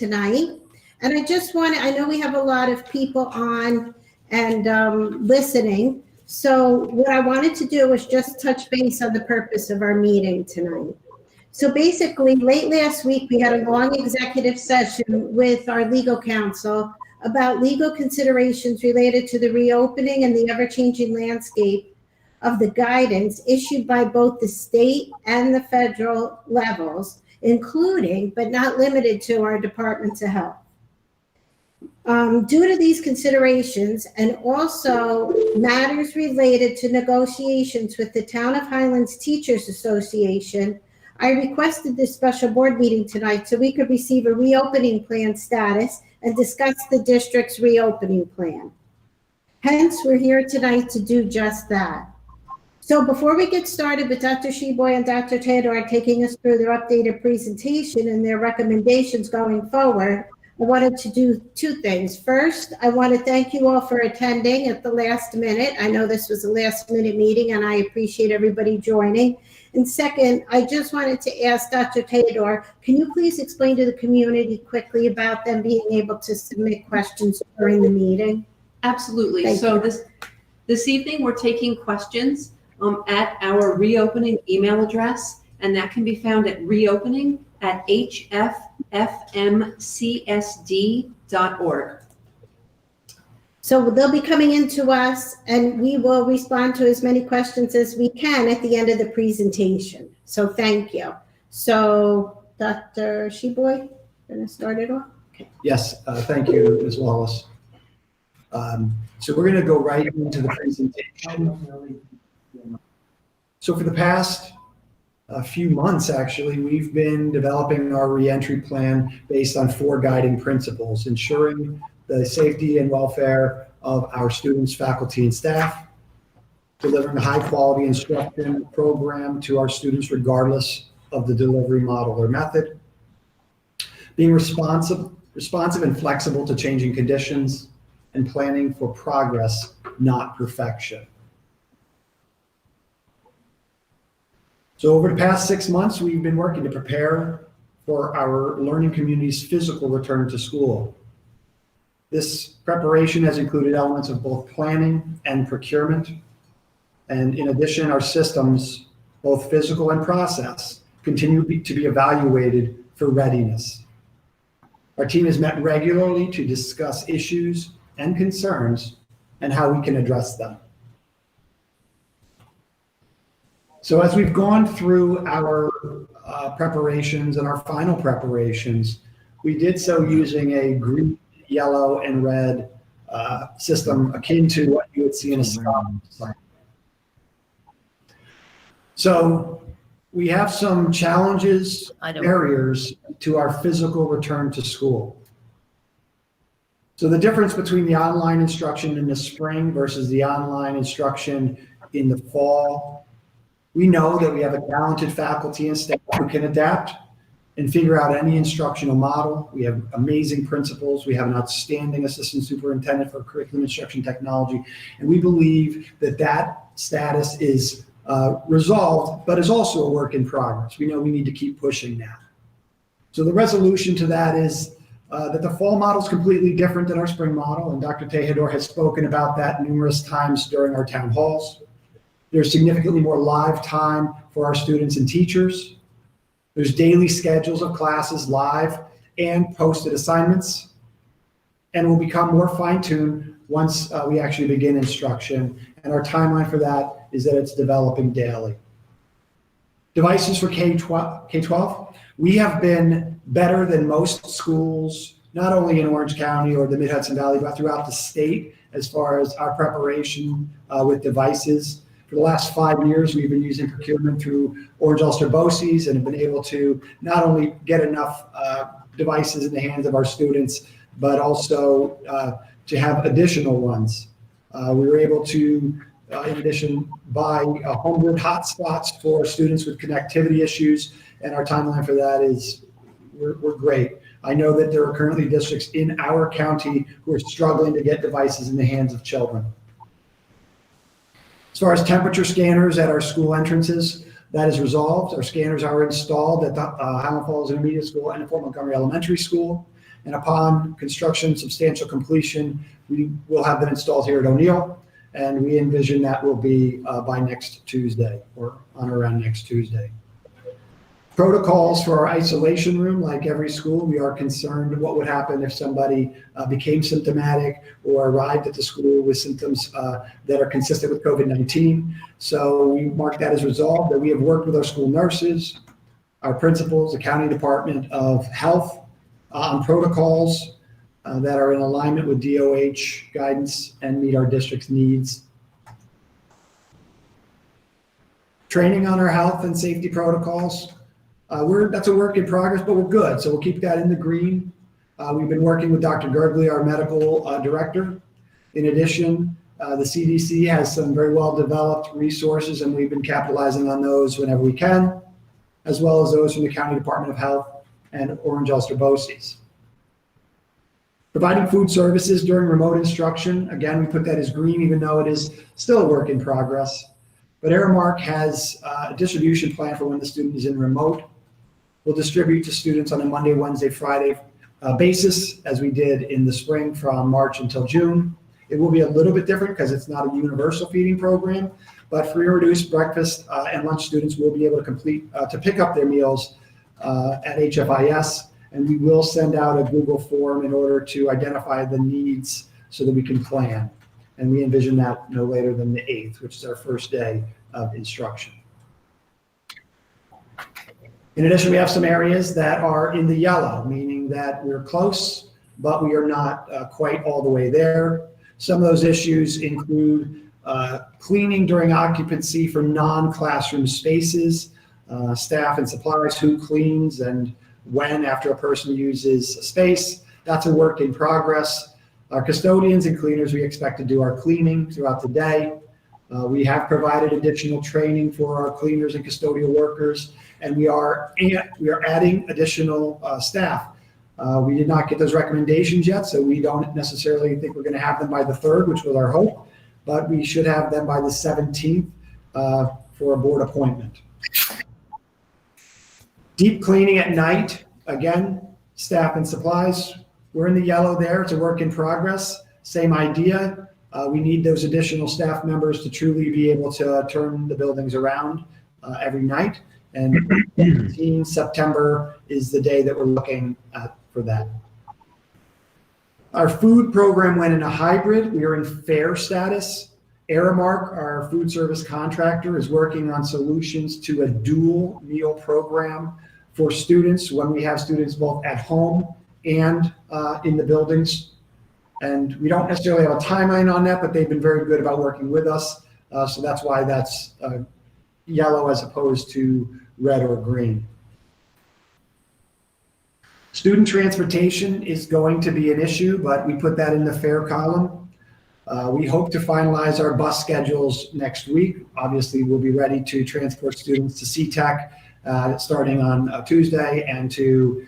tonight. And I know we have a lot of people on and listening. So what I wanted to do was just touch base on the purpose of our meeting tonight. So basically, late last week, we had a long executive session with our legal counsel about legal considerations related to the reopening and the ever-changing landscape of the guidance issued by both the state and the federal levels, including, but not limited to, our departments of health. Due to these considerations and also matters related to negotiations with the Town of Highlands Teachers Association, I requested this special board meeting tonight so we could receive a reopening plan status and discuss the district's reopening plan. Hence, we're here tonight to do just that. So before we get started with Dr. Sheboy and Dr. Theodore taking us through their updated presentation and their recommendations going forward, I wanted to do two things. First, I want to thank you all for attending at the last minute. I know this was a last minute meeting and I appreciate everybody joining. And second, I just wanted to ask Dr. Theodore, can you please explain to the community quickly about them being able to submit questions during the meeting? Absolutely. Thank so you. this evening we're taking questions at our reopening email address, and that can be found at reopening@HFFMCSD.org. So they'll be coming into us and we will respond to as many questions as we can at the end of the presentation. So thank you. So Dr. Sheboy, going to start it off? Okay. Yes, thank you, Ms. Wallace. So we're going to go right into the presentation. So for the past few months, actually, we've been developing our reentry plan based on 4 guiding principles: ensuring the safety and welfare of our students, faculty, and staff, delivering a high-quality instruction program to our students regardless of the delivery model or method, being responsive and flexible to changing conditions, and planning for progress, not perfection. So over the past 6 months, we've been working to prepare for our learning community's physical return to school. This preparation has included elements of both planning and procurement. And in addition, our systems, both physical and process, continue to be evaluated for readiness. Our team has met regularly to discuss issues and concerns and how we can address them. So as we've gone through our preparations and our final preparations, we did so using a green, yellow, and red system akin to what you would see in a STOM site. So we have some challenges, barriers to our physical return to school. So the difference between the online instruction in the spring versus the online instruction in the fall, we know that we have a talented faculty and staff who can adapt and figure out any instructional model. We have amazing principals. We have an outstanding assistant superintendent for curriculum instruction technology. And we believe that that status is resolved, but is also a work in progress. We know we need to keep pushing that. So the resolution to that is that the fall model is completely different than our spring model, and Dr. Theodore has spoken about that numerous times during our town halls. There's significantly more live time for our students and teachers. There's daily schedules of classes, live and posted assignments, and will become more fine-tuned once we actually begin instruction. And our timeline for that is that it's developing daily. Devices for K-12. We have been better than most schools, not only in Orange County or the Mid-Hudson Valley, but throughout the state as far as our preparation with devices. For the last 5 years, we've been using procurement through Orange Ulster BOCES and have been able to not only get enough devices in the hands of our students, but also to have additional ones. We were able to, in addition, buy 100 hotspots for students with connectivity issues, and our timeline for that is we're great. I know that there are currently districts in our county who are struggling to get devices in the hands of children. As far as temperature scanners at our school entrances, that is resolved. Our scanners are installed at the Highland Falls Intermediate School and Fort Montgomery Elementary School. And upon construction substantial completion, we will have them installed here at O'Neill. And we envision that will be by next Tuesday or on or around next Tuesday. Protocols for our isolation room, like every school, we are concerned what would happen if somebody became symptomatic or arrived at the school with symptoms that are consistent with COVID-19. So we mark that as resolved, that we have worked with our school nurses, our principals, the County Department of Health on protocols that are in alignment with DOH guidance and meet our district's needs. Training on our health and safety protocols. That's a work in progress, but we're good. So we'll keep that in the green. We've been working with Dr. Gergley, our medical director. In addition, the CDC has some very well-developed resources, and we've been capitalizing on those whenever we can, as well as those from the County Department of Health and Orange Ulster BOCES. Providing food services during remote instruction. Again, we put that as green, even though it is still a work in progress. But Aramark has a distribution plan for when the student is in remote. We'll distribute to students on a Monday, Wednesday, Friday basis, as we did in the spring from March until June. It will be a little bit different because it's not a universal feeding program, but free or reduced breakfast and lunch students will be able to pick up their meals at HFIS, and we will send out a Google form in order to identify the needs so that we can plan. And we envision that no later than the 8th, which is our first day of instruction. In addition, we have some areas that are in the yellow, meaning that we're close, but we are not quite all the way there. Some of those issues include cleaning during occupancy for non-classroom spaces, staff and suppliers, who cleans and when after a person uses a space. That's a work in progress. Our custodians and cleaners, we expect to do our cleaning throughout the day. We have provided additional training for our cleaners and custodial workers, and we are adding additional staff. We did not get those recommendations yet, so we don't necessarily think we're going to have them by the 3rd, which was our hope, but we should have them by the 17th for a board appointment. Deep cleaning at night, again, staff and supplies. We're in the yellow there. It's a work in progress. Same idea. We need those additional staff members to truly be able to turn the buildings around every night. And 18 September is the day that we're looking at for that. Our food program went in a hybrid. We are in fair status. Aramark, our food service contractor, is working on solutions to a dual meal program for students when we have students both at home and in the buildings. And we don't necessarily have a timeline on that, but they've been very good about working with us. So that's why that's yellow as opposed to red or green. Student transportation is going to be an issue, but we put that in the fair column. We hope to finalize our bus schedules next week. Obviously, we'll be ready to transport students to CTEC starting on Tuesday and to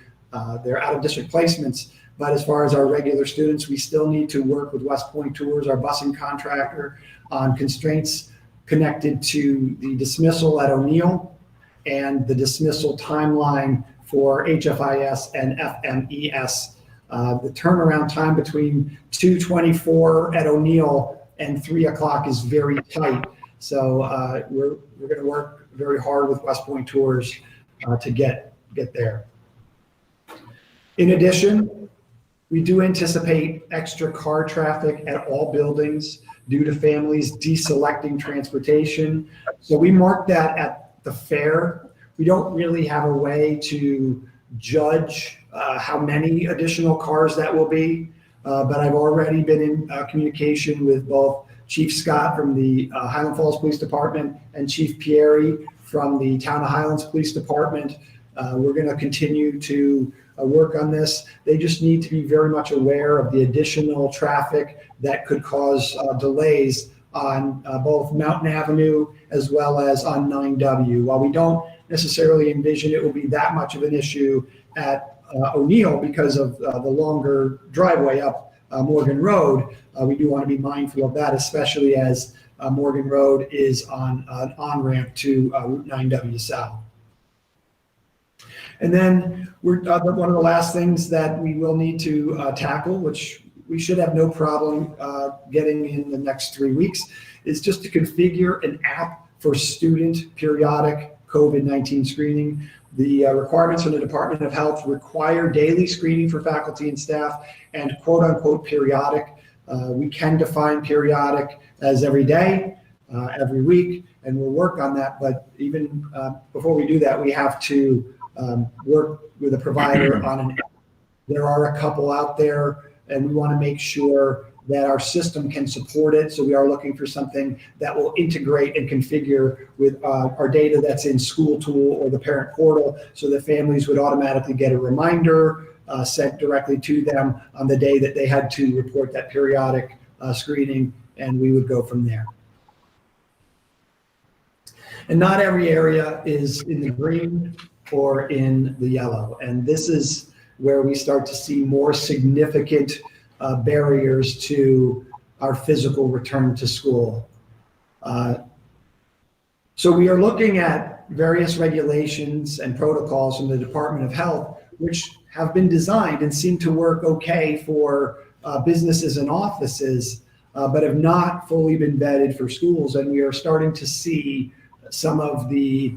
their out-of-district placements. But as far as our regular students, we still need to work with West Point Tours, our busing contractor, on constraints connected to the dismissal at O'Neill and the dismissal timeline for HFIS and FMES. The turnaround time between 2:24 at O'Neill and 3 o'clock is very tight. So we're going to work very hard with West Point Tours to get there. In addition, we do anticipate extra car traffic at all buildings due to families deselecting transportation. So we mark that at the fair. We don't really have a way to judge how many additional cars that will be, but I've already been in communication with both Chief Scott from the Highland Falls Police Department and Chief Pieri from the Town of Highlands Police Department. We're going to continue to work on this. They just need to be very much aware of the additional traffic that could cause delays on both Mountain Avenue as well as on 9W. While we don't necessarily envision it will be that much of an issue at O'Neill because of the longer driveway up Morgan Road, we do want to be mindful of that, especially as Morgan Road is on an on-ramp to Route 9W South. And then one of the last things that we will need to tackle, which we should have no problem getting in the next 3 weeks, is just to configure an app for student periodic COVID-19 screening. The requirements from the Department of Health require daily screening for faculty and staff and quote unquote periodic. We can define periodic as every day, every week, and we'll work on that. But even before we do that, we have to work with a provider on an app. There are a couple out there, and we want to make sure that our system can support it. So we are looking for something that will integrate and configure with our data that's in School Tool or the parent portal, so that families would automatically get a reminder sent directly to them on the day that they had to report that periodic screening, and we would go from there. And not every area is in the green or in the yellow. And this is where we start to see more significant barriers to our physical return to school. So we are looking at various regulations and protocols from the Department of Health, which have been designed and seem to work okay for businesses and offices, but have not fully been vetted for schools. And we are starting to see some of the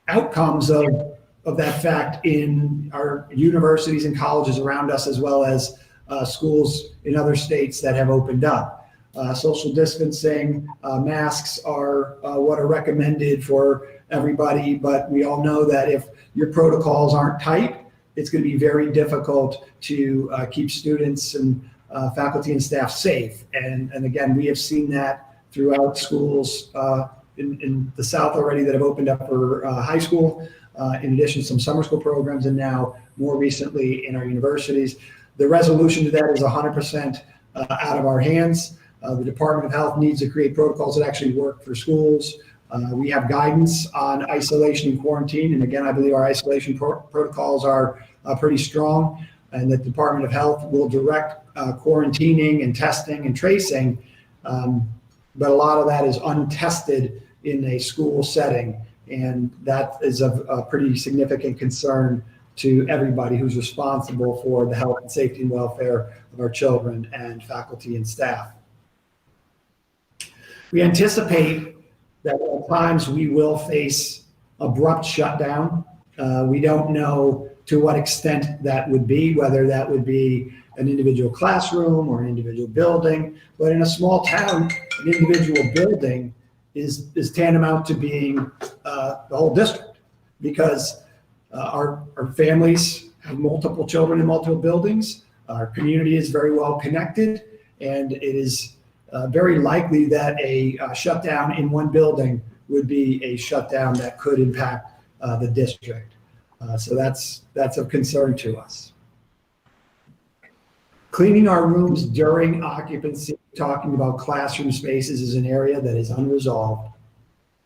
outcomes of that fact in our universities and colleges around us, as well as schools in other states that have opened up. Social distancing, masks are what are recommended for everybody, but we all know that if your protocols aren't tight, it's going to be very difficult to keep students and faculty and staff safe. And again, we have seen that throughout schools in the South already that have opened up for high school, in addition to some summer school programs, and now more recently in our universities. The resolution to that is 100% out of our hands. The Department of Health needs to create protocols that actually work for schools. We have guidance on isolation and quarantine, and again, I believe our isolation protocols are pretty strong, and the Department of Health will direct quarantining and testing and tracing, but a lot of that is untested in a school setting, and that is of a pretty significant concern to everybody who's responsible for the health and safety and welfare of our children and faculty and staff. We anticipate that at times we will face abrupt shutdown. We don't know to what extent that would be, whether that would be an individual classroom or an individual building, but in a small town, an individual building is tantamount to being the whole district, because our families have multiple children in multiple buildings. Our community is very well connected, and it is very likely that a shutdown in one building would be a shutdown that could impact the district. So that's of concern to us. Cleaning our rooms during occupancy, talking about classroom spaces, is an area that is unresolved.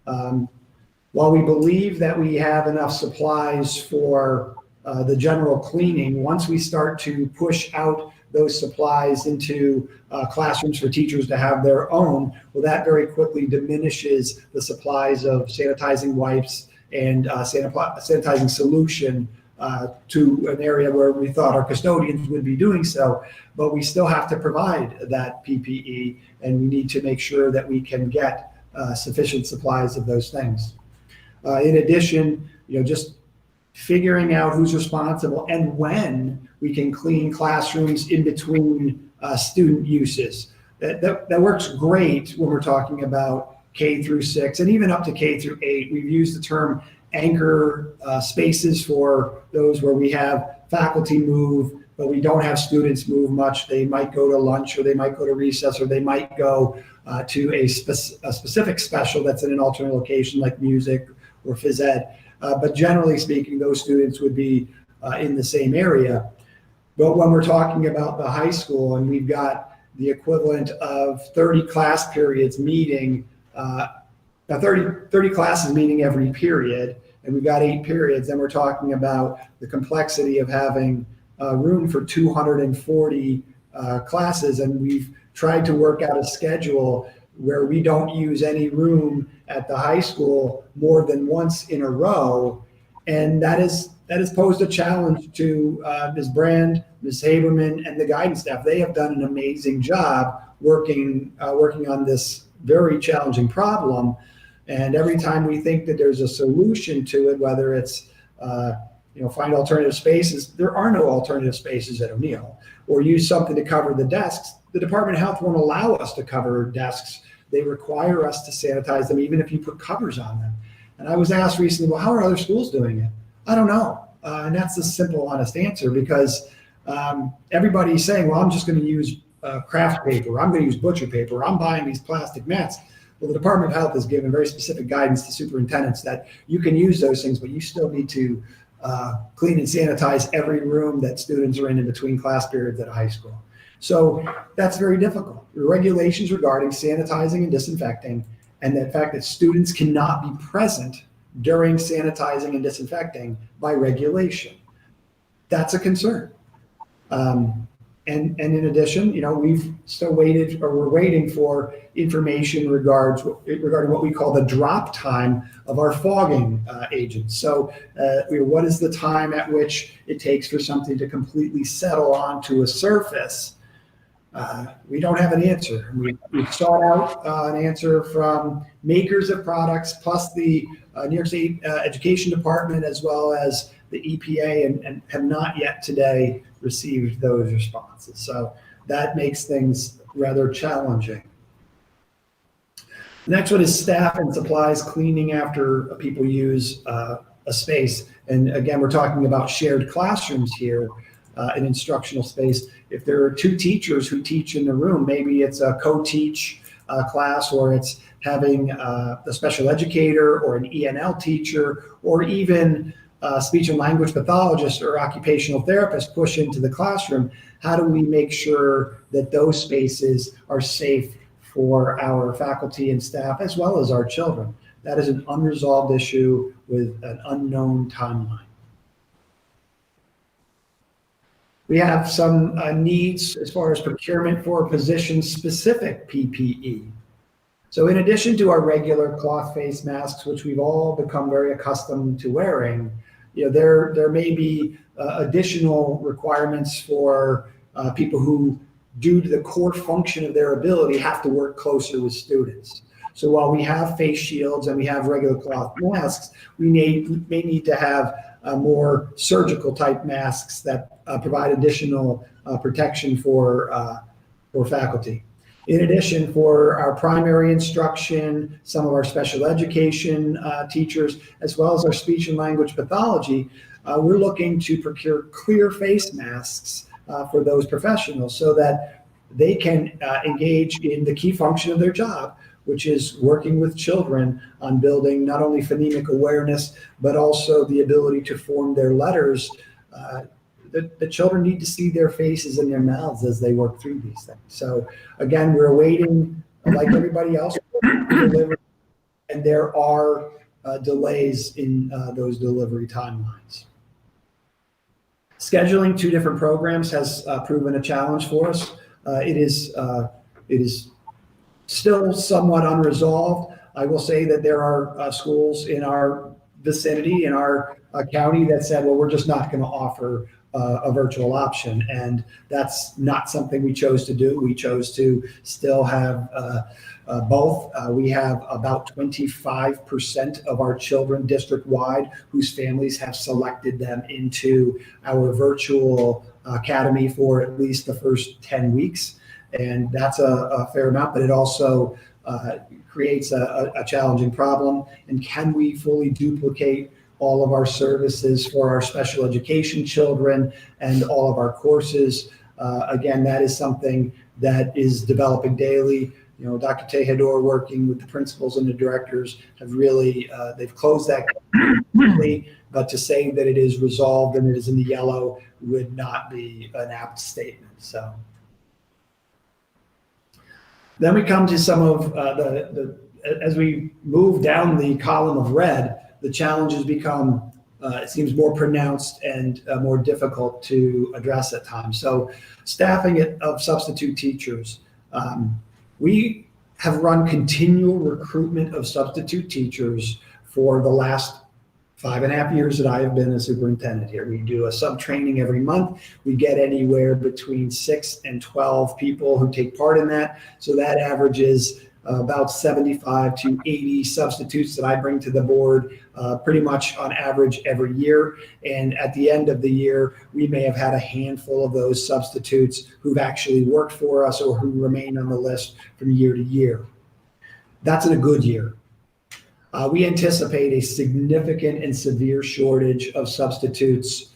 While we believe that we have enough supplies for the general cleaning, once we start to push out those supplies into classrooms for teachers to have their own, well, that very quickly diminishes the supplies of sanitizing wipes and sanitizing solution to an area where we thought our custodians would be doing so, but we still have to provide that PPE, and we need to make sure that we can get sufficient supplies of those things. In addition, just figuring out who's responsible and when we can clean classrooms in between student uses. That works great when we're talking about K through 6 and even up to K through 8. We've used the term anchor spaces for those where we have faculty move, but we don't have students move much. They might go to lunch, or they might go to recess, or they might go to a specific special that's in an alternate location like music or phys ed. But generally speaking, those students would be in the same area. But when we're talking about the high school, and we've got the equivalent of 30 class periods meeting, 30 classes meeting every period, and we've got 8 periods, then we're talking about the complexity of having room for 240 classes, and we've tried to work out a schedule where we don't use any room at the high school more than once in a row, And that has posed a challenge to Ms. Brand, Ms. Haberman, and the guidance staff. They have done an amazing job working on this very challenging problem. And every time we think that there's a solution to it, whether it's find alternative spaces, there are no alternative spaces at O'Neill, or use something to cover the desks. The Department of Health won't allow us to cover desks. They require us to sanitize them, even if you put covers on them. And I was asked recently, well, how are other schools doing it? I don't know. And that's the simple, honest answer, because everybody's saying, well, I'm just going to use craft paper, I'm going to use butcher paper, I'm buying these plastic mats. Well, the Department of Health has given very specific guidance to superintendents that you can use those things, but you still need to clean and sanitize every room that students are in between class periods at a high school. So that's very difficult. The regulations regarding sanitizing and disinfecting, and the fact that students cannot be present during sanitizing and disinfecting by regulation. That's a concern. And in addition, we're waiting for information regarding what we call the drop time of our fogging agents. So what is the time at which it takes for something to completely settle onto a surface? We don't have an answer. We've sought out an answer from makers of products, plus the New York State Education Department, as well as the EPA, and have not yet today received those responses. So that makes things rather challenging. The next one is staff and supplies cleaning after people use a space. And again, we're talking about shared classrooms here, an instructional space. If there are two teachers who teach in the room, maybe it's a co-teach class, or it's having a special educator or an ENL teacher, or even speech and language pathologist or occupational therapist push into the classroom. How do we make sure that those spaces are safe for our faculty and staff, as well as our children? That is an unresolved issue with an unknown timeline. We have some needs as far as procurement for position-specific PPE. So in addition to our regular cloth face masks, which we've all become very accustomed to wearing, there may be additional requirements for people who, due to the core function of their ability, have to work closer with students. So while we have face shields and we have regular cloth masks, we may need to have more surgical type masks that provide additional protection for faculty. In addition, for our primary instruction, some of our special education teachers, as well as our speech and language pathology, we're looking to procure clear face masks for those professionals so that they can engage in the key function of their job, which is working with children on building not only phonemic awareness, but also the ability to form their letters. The children need to see their faces and their mouths as they work through these things. So again, we're awaiting, like everybody else, and there are delays in those delivery timelines. Scheduling two different programs has proven a challenge for us. It is still somewhat unresolved. I will say that there are schools in our vicinity, in our county, that said, well, we're just not going to offer a virtual option. And that's not something we chose to do. We chose to still have both. We have about 25% of our children district-wide whose families have selected them into our virtual academy for at least the first 10 weeks. And that's a fair amount, but it also creates a challenging problem. And can we fully duplicate all of our services for our special education children and all of our courses? Again, that is something that is developing daily. Dr. Tejedor, working with the principals and the directors, have really, they've closed that quickly, but to say that it is resolved and it is in the yellow would not be an apt statement. So then we come to some of as we move down the column of red, the challenges become, it seems, more pronounced and more difficult to address at times. So staffing of substitute teachers. We have run continual recruitment of substitute teachers for the last 5.5 years that I have been a superintendent here. We do a sub-training every month. We get anywhere between 6 and 12 people who take part in that. So that averages about 75 to 80 substitutes that I bring to the board pretty much on average every year. And at the end of the year, we may have had a handful of those substitutes who've actually worked for us or who remain on the list from year to year. That's in a good year. We anticipate a significant and severe shortage of substitutes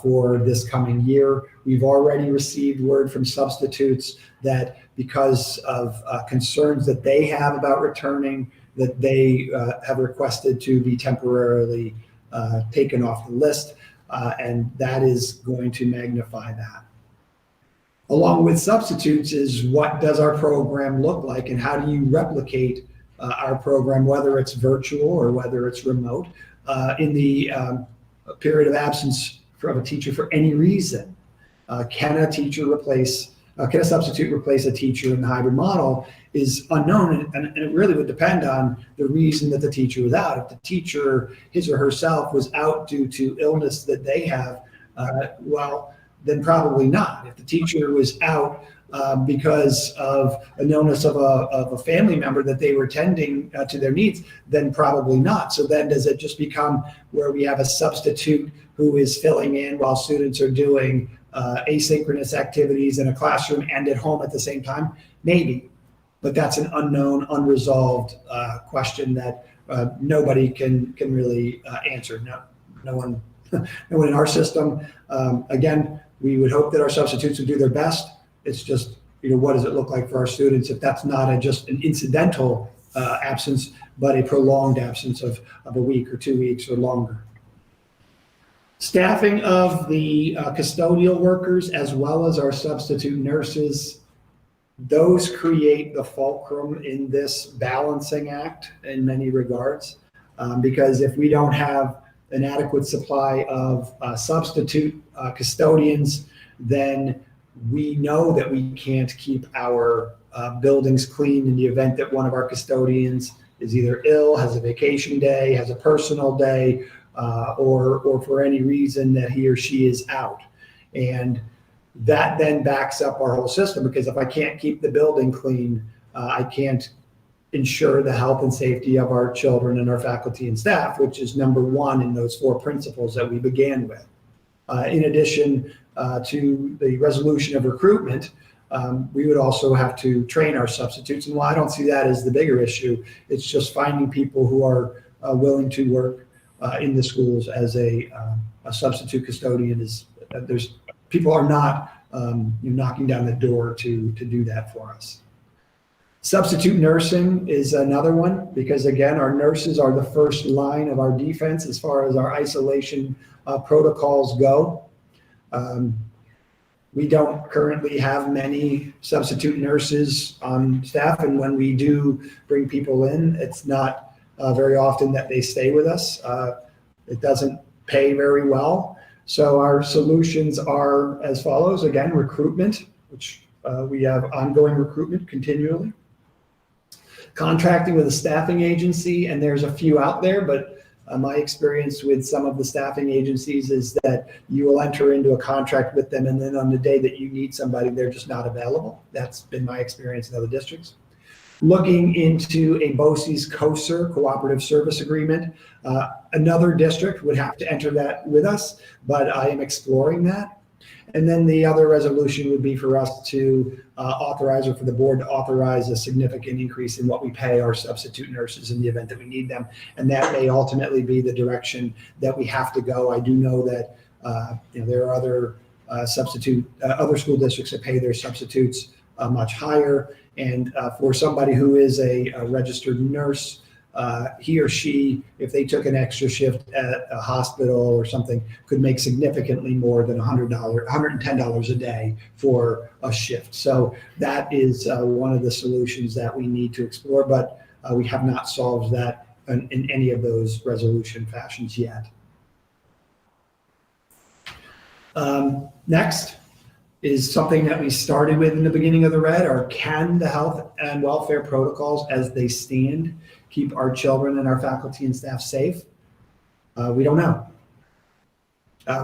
for this coming year. We've already received word from substitutes that because of concerns that they have about returning, that they have requested to be temporarily taken off the list, and that is going to magnify that. Along with substitutes is what does our program look like and how do you replicate our program, whether it's virtual or whether it's remote, in the period of absence of a teacher for any reason. Can a substitute replace a teacher in the hybrid model is unknown, and it really would depend on the reason that the teacher was out. If the teacher, his or herself, was out due to illness that they have, well, then probably not. If the teacher was out because of an illness of a family member that they were tending to their needs, then probably not. So then does it just become where we have a substitute who is filling in while students are doing asynchronous activities in a classroom and at home at the same time? Maybe, but that's an unknown, unresolved question that nobody can really answer. No one in our system. Again, we would hope that our substitutes would do their best. It's just, what does it look like for our students if that's not just an incidental absence, but a prolonged absence of a week or 2 weeks or longer. Staffing of the custodial workers as well as our substitute nurses, those create the fulcrum in this balancing act in many regards, because if we don't have an adequate supply of substitute custodians, then we know that we can't keep our buildings clean in the event that one of our custodians is either ill, has a vacation day, has a personal day, or for any reason that he or she is out. And that then backs up our whole system, because if I can't keep the building clean, I can't ensure the health and safety of our children and our faculty and staff, which is number one in those 4 principles that we began with. In addition to the resolution of recruitment, we would also have to train our substitutes. And while I don't see that as the bigger issue, it's just finding people who are willing to work in the schools as a substitute custodian. People are not knocking down the door to do that for us. Substitute nursing is another one, because again, our nurses are the first line of our defense as far as our isolation protocols go. We don't currently have many substitute nurses on staff, and when we do bring people in, it's not very often that they stay with us. It doesn't pay very well. So our solutions are as follows. Again, recruitment, which we have ongoing recruitment continually. Contracting with a staffing agency, and there's a few out there, but my experience with some of the staffing agencies is that you will enter into a contract with them, and then on the day that you need somebody, they're just not available. That's been my experience in other districts. Looking into a BOCES COSER, Cooperative Service Agreement. Another district would have to enter that with us, but I am exploring that. And then the other resolution would be for us to authorize, or for the board to authorize, a significant increase in what we pay our substitute nurses in the event that we need them. And that may ultimately be the direction that we have to go. I do know that there are other other school districts that pay their substitutes much higher. And for somebody who is a registered nurse, he or she, if they took an extra shift at a hospital or something, could make significantly more than $110 a day for a shift. So that is one of the solutions that we need to explore, but we have not solved that in any of those resolution fashions yet. Next is something that we started with in the beginning of the red, are can the health and welfare protocols as they stand keep our children and our faculty and staff safe? We don't know.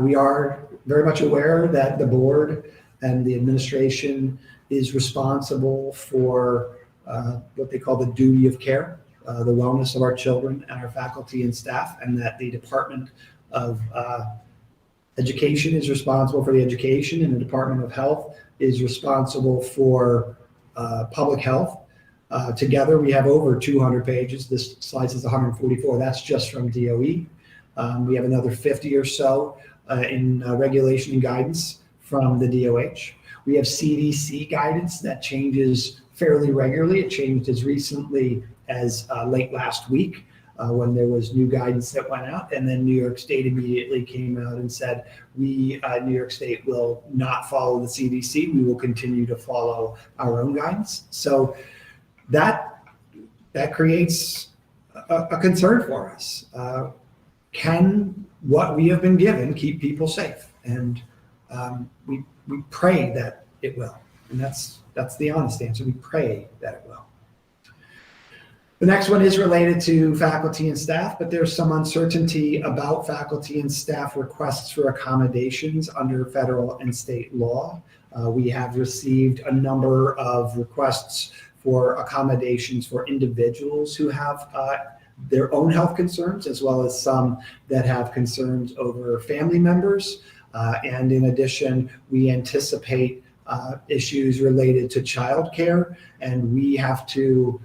We are very much aware that the board and the administration is responsible for what they call the duty of care, the wellness of our children and our faculty and staff, and that the Department of Education is responsible for the education, and the Department of Health is responsible for public health. Together, we have over 200 pages. This slide says 144. That's just from DOE. We have another 50 or so in regulation and guidance from the DOH. We have CDC guidance that changes fairly regularly. It changed as recently as late last week when there was new guidance that went out, and then New York State immediately came out and said, we, New York State, will not follow the CDC. We will continue to follow our own guidance. So that creates a concern for us. Can what we have been given keep people safe? And we pray that it will. And that's the honest answer. We pray that it will. The next one is related to faculty and staff, but there's some uncertainty about faculty and staff requests for accommodations under federal and state law. We have received a number of requests for accommodations for individuals who have their own health concerns, as well as some that have concerns over family members. And in addition, we anticipate issues related to childcare, and we have to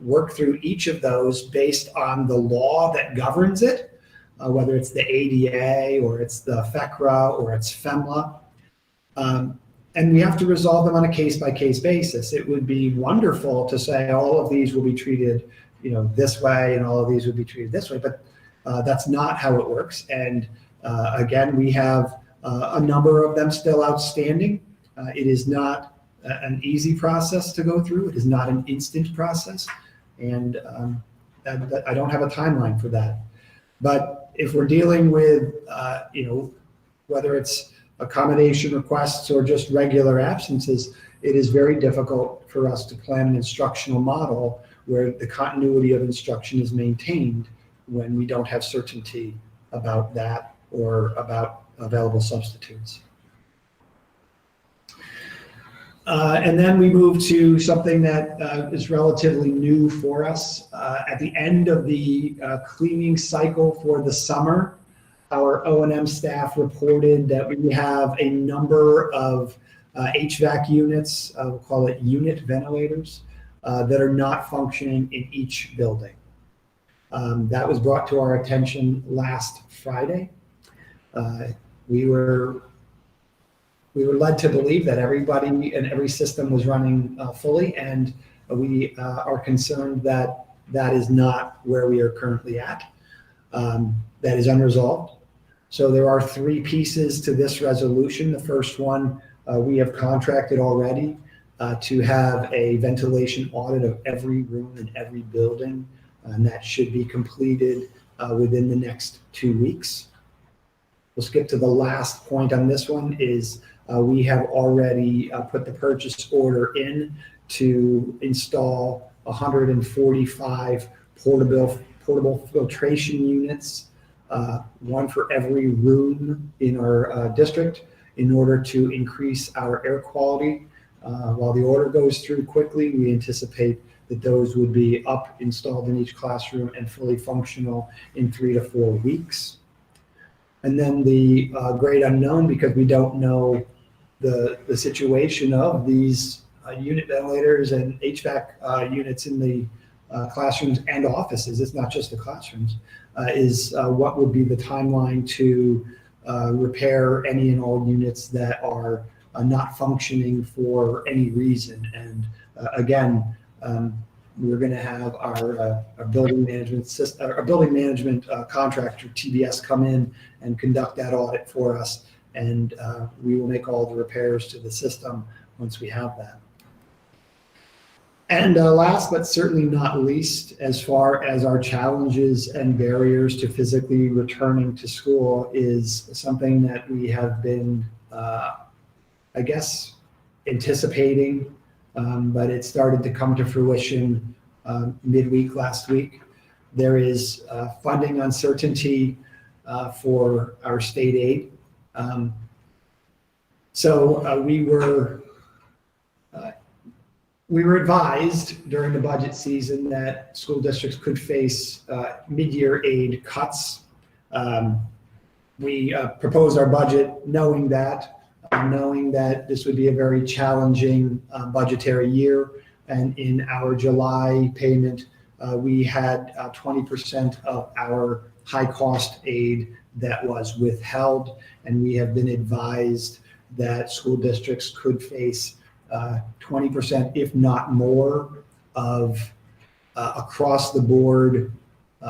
work through each of those based on the law that governs it, whether it's the ADA or it's the FECRA or it's FEMLA. And we have to resolve them on a case-by-case basis. It would be wonderful to say all of these will be treated, this way, and all of these would be treated this way, but that's not how it works. And again, we have a number of them still outstanding. It is not an easy process to go through. It is not an instant process, and I don't have a timeline for that. But if we're dealing with, whether it's accommodation requests or just regular absences, it is very difficult for us to plan an instructional model where the continuity of instruction is maintained when we don't have certainty about that or about available substitutes. And then we move to something that is relatively new for us. At the end of the cleaning cycle for the summer, our O&M staff reported that we have a number of HVAC units, we'll call it unit ventilators, that are not functioning in each building. That was brought to our attention last Friday. We were led to believe that everybody and every system was running fully, and we are concerned that that is not where we are currently at. That is unresolved. So there are three pieces to this resolution. The first one, we have contracted already to have a ventilation audit of every room in every building, and that should be completed within the next 2 weeks. We'll skip to the last point on this one is we have already put the purchase order in to install 145 portable filtration units, one for every room in our district, in order to increase our air quality. While the order goes through quickly, we anticipate that those would be up, installed in each classroom, and fully functional in 3 to 4 weeks. And then the great unknown, because we don't know the situation of these unit ventilators and HVAC units in the classrooms and offices, it's not just the classrooms, is what would be the timeline to repair any and all units that are not functioning for any reason. And again, we're going to have our building management system, our building management contractor TBS come in and conduct that audit for us, and we will make all the repairs to the system once we have that. And last but certainly not least, as far as our challenges and barriers to physically returning to school, is something that we have been, I guess, anticipating, but it started to come to fruition midweek last week. There is funding uncertainty for our state aid. So we were advised during the budget season that school districts could face mid-year aid cuts. We proposed our budget knowing that this would be a very challenging budgetary year. And in our July payment, we had 20% of our high-cost aid that was withheld. And we have been advised that school districts could face 20%, if not more, of across-the-board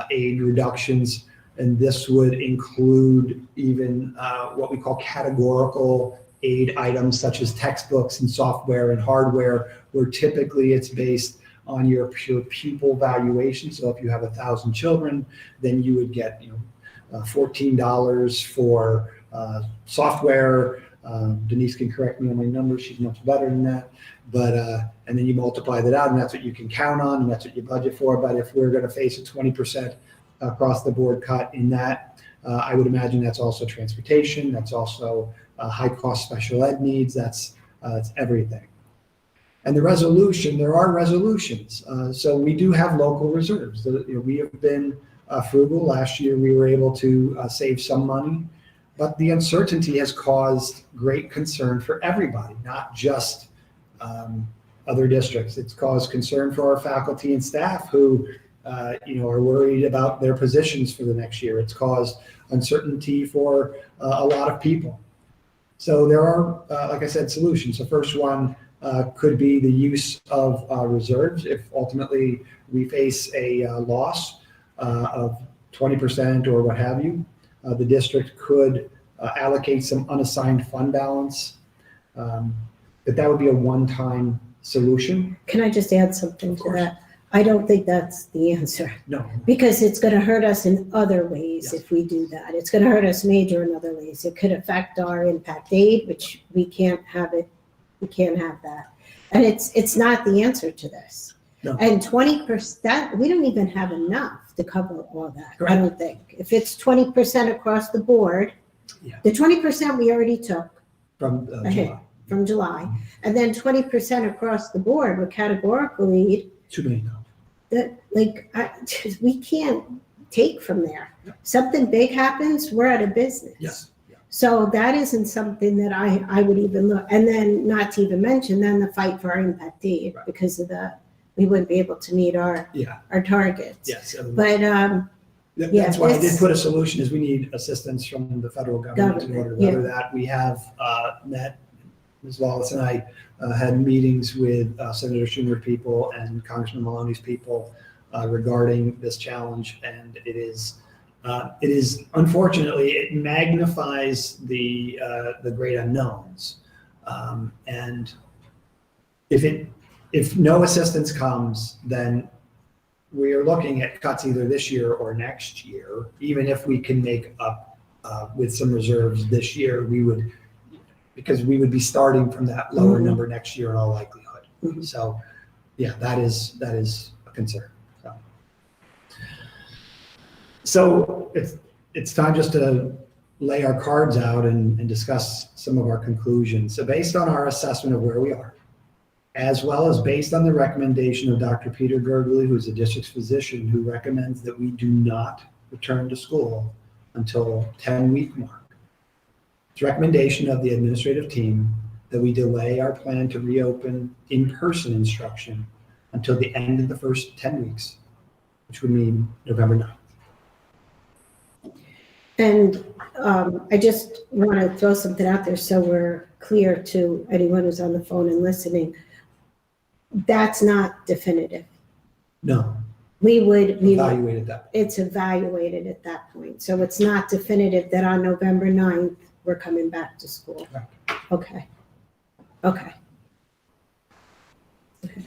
aid reductions. And this would include even what we call categorical aid items, such as textbooks and software and hardware, where typically it's based on your pure pupil valuation. So if you have 1,000 children, then you would get $14 for software. Denise can correct me on my numbers. She's much better than that. But and then you multiply that out, and that's what you can count on, and that's what you budget for. But if we're going to face a 20% across the board cut in that, I would imagine that's also transportation. That's also high cost special ed needs. That's everything. And there are resolutions. So we do have local reserves. We have been frugal. Last year we were able to save some money, but the uncertainty has caused great concern for everybody, not just other districts. It's caused concern for our faculty and staff who are worried about their positions for the next year. It's caused uncertainty for a lot of people. So there are, like I said, solutions. The first one could be the use of reserves. If ultimately we face a loss of 20% or what have you, the district could allocate some unassigned fund balance. But that would be a one-time solution. Can I just add something to that? I don't think that's the answer. No. Because it's going to hurt us in other ways Yes. if we do that. It's going to hurt us major in other ways. It could affect our impact aid, which we can't have it. We can't have that. And it's not the answer to this. No. And 20%, we don't even have enough to cover all that. Correct. I don't think. If it's 20% across the board, Yeah. the 20% we already took From Okay. July. from July, and then 20% across the board with categorical aid, $2 million. that we can't take from there. Something big happens, we're out of business. Yes. Yeah. So that isn't something that I would even look, and then not to even mention then the fight for our impact aid Right. because of we wouldn't be able to meet our targets. Yes. But That's why I did it's- put a solution is we need assistance from the federal government in order to weather that. We have met, Ms. Wallace and I had meetings with Senator Schumer's people and Congressman Maloney's people regarding this challenge, and it is unfortunately it magnifies the great unknowns, and if no assistance comes, then we are looking at cuts either this year or next year. Even if we can make up with some reserves this year, because we would be starting from that lower Mhm. number next year in all likelihood. Mhm. So, yeah, that is a concern. So it's time just to lay our cards out and discuss some of our conclusions. So based on our assessment of where we are, as well as based on the recommendation of Dr. Peter Gergely, who's the district's physician, who recommends that we do not return to school until 10-week mark. It's recommendation of the administrative team that we delay our plan to reopen in-person instruction until the end of the first 10 weeks, which would mean November 9th. And I just want to throw something out there so we're clear to anyone who's on the phone and listening. That's not definitive. No, We evaluated that. it's evaluated at that point. So it's not definitive that on November 9th, we're coming back to school. Correct. Okay.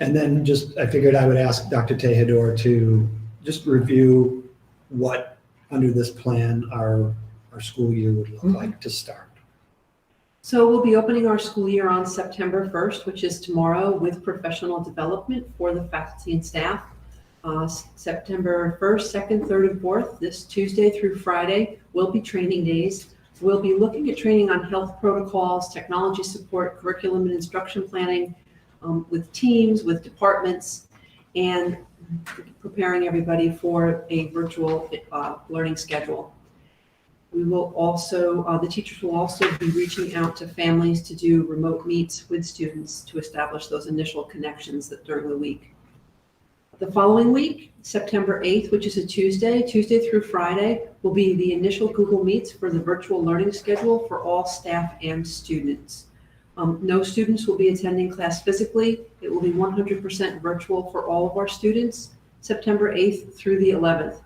And then I figured I would ask Dr. Tejedor to just review what, under this plan, our school year would look like to start. So we'll be opening our school year on September 1st, which is tomorrow, with professional development for the faculty and staff. September 1st, 2nd, 3rd, and 4th, this Tuesday through Friday, will be training days. We'll be looking at training on health protocols, technology support, curriculum and instruction planning with teams, with departments, and preparing everybody for a virtual learning schedule. We will also, the teachers will also be reaching out to families to do remote meets with students to establish those initial connections during the week. The following week, September 8th, which is a Tuesday through Friday, will be the initial Google Meets for the virtual learning schedule for all staff and students. No students will be attending class physically. It will be 100% virtual for all of our students, September 8th through the 11th.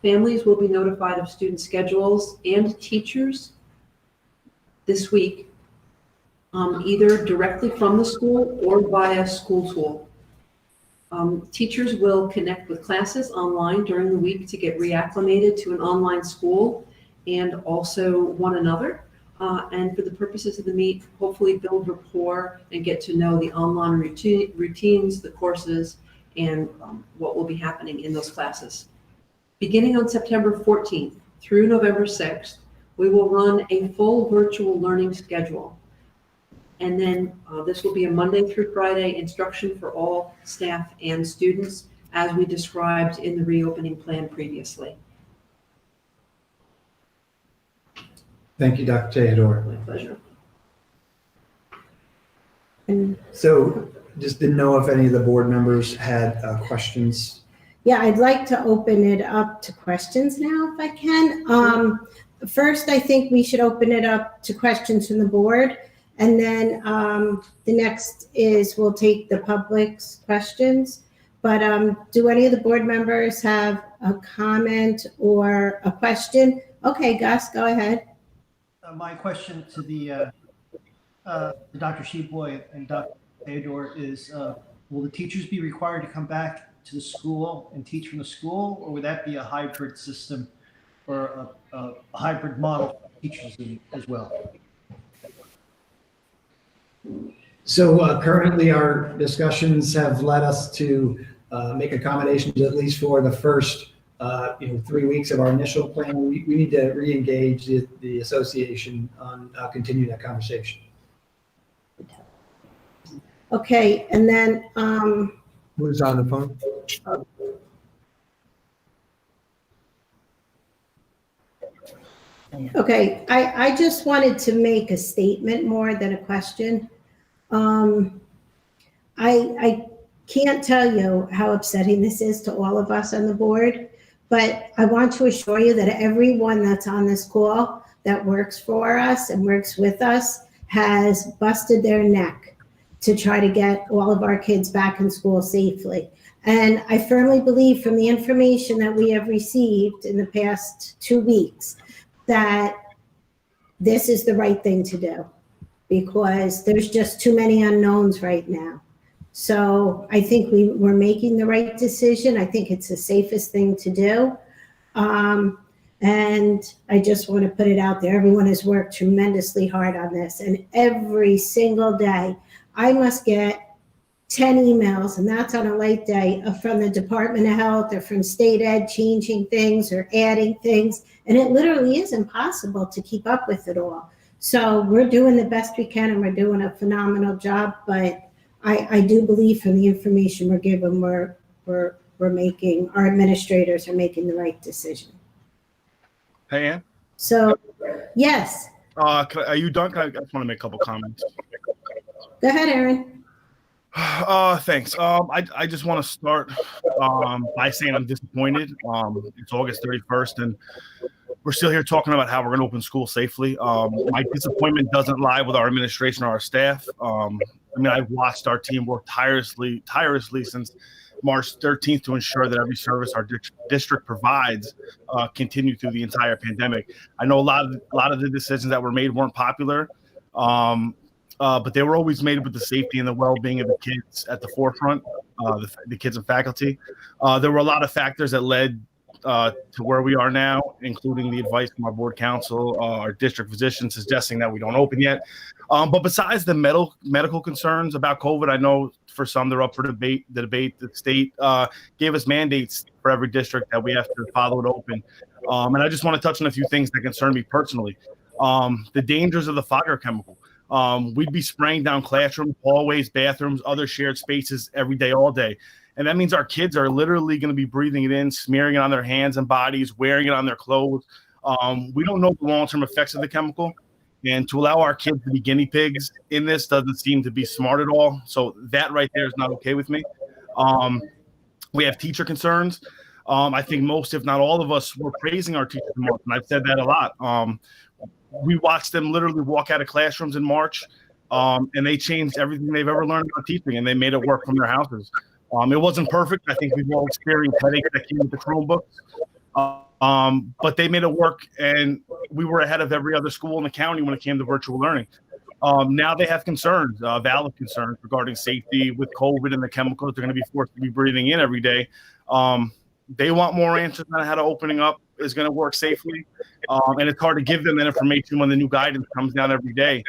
Families will be notified of student schedules and teachers this week, either directly from the school or via school tool. Teachers will connect with classes online during the week to get reacclimated to an online school and also one another. And for the purposes of the meet, hopefully build rapport and get to know the online routines, the courses, and what will be happening in those classes. Beginning on September 14th through November 6th, we will run a full virtual learning schedule. And then this will be a Monday through Friday instruction for all staff and students, as we described in the reopening plan previously. Thank you, Dr. Theodore. My pleasure. So just didn't know if any of the board members had questions. Yeah, I'd like to open it up to questions now, if I can. First, I think we should open it up to questions from the board. And then the next is we'll take the public's questions. But do any of the board members have a comment or a question? Okay, Gus, go ahead. My question to the Dr. Sheboy and Dr. Theodore is, will the teachers be required to come back to the school and teach from the school, or would that be a hybrid system or a hybrid model for teachers as well? So currently our discussions have led us to make accommodations at least for the first 3 weeks of our initial plan. We need to re-engage the association on continue that conversation. Okay, and then Who's on the phone? okay, I just wanted to make a statement more than a question. I can't tell you how upsetting this is to all of us on the board, but I want to assure you that everyone that's on this call that works for us and works with us has busted their neck to try to get all of our kids back in school safely. And I firmly believe from the information that we have received in the past 2 weeks that this is the right thing to do, because there's just too many unknowns right now. So I think we're making the right decision. I think it's the safest thing to do. And I just want to put it out there. Everyone has worked tremendously hard on this, and every single day I must get 10 emails, and that's on a light day, from the Department of Health or from State Ed changing things or adding things. And it literally is impossible to keep up with it all. So we're doing the best we can, and we're doing a phenomenal job. But I do believe from the information we're given, we're making, our administrators are making the right decision. Hey, Ann. So, yes. Are you done? I just want to make a couple comments. Go ahead, Aaron. Thanks. I just want to start by saying I'm disappointed. It's August 31st, and we're still here talking about how we're going to open school safely. My disappointment doesn't lie with our administration or our staff. I've watched our team work tirelessly since March 13th to ensure that every service our district provides continue through the entire pandemic. I know a lot of the decisions that were made weren't popular, but they were always made with the safety and the well-being of the kids at the forefront, the kids and faculty. There were a lot of factors that led to where we are now, including the advice from our board council, our district physician suggesting that we don't open yet. But besides the medical concerns about COVID, I know for some they're up for debate. The state gave us mandates for every district that we have to follow to open. And I just want to touch on a few things that concern me personally. The dangers of the fire chemical. We'd be spraying down classrooms, hallways, bathrooms, other shared spaces every day, all day. And that means our kids are literally going to be breathing it in, smearing it on their hands and bodies, wearing it on their clothes. We don't know the long-term effects of the chemical. And to allow our kids to be guinea pigs in this doesn't seem to be smart at all. So that right there is not okay with me. We have teacher concerns. I think most, if not all of us, were praising our teachers in March, and I've said that a lot. We watched them literally walk out of classrooms in March, and they changed everything they've ever learned about teaching, and they made it work from their houses. It wasn't perfect. I think we've all experienced headaches that came with the Chromebooks, but they made it work, and we were ahead of every other school in the county when it came to virtual learning. Now they have concerns, valid concerns regarding safety with COVID and the chemicals they're going to be forced to be breathing in every day. They want more answers on how to opening up is going to work safely. And it's hard to give them that information when the new guidance comes down every day.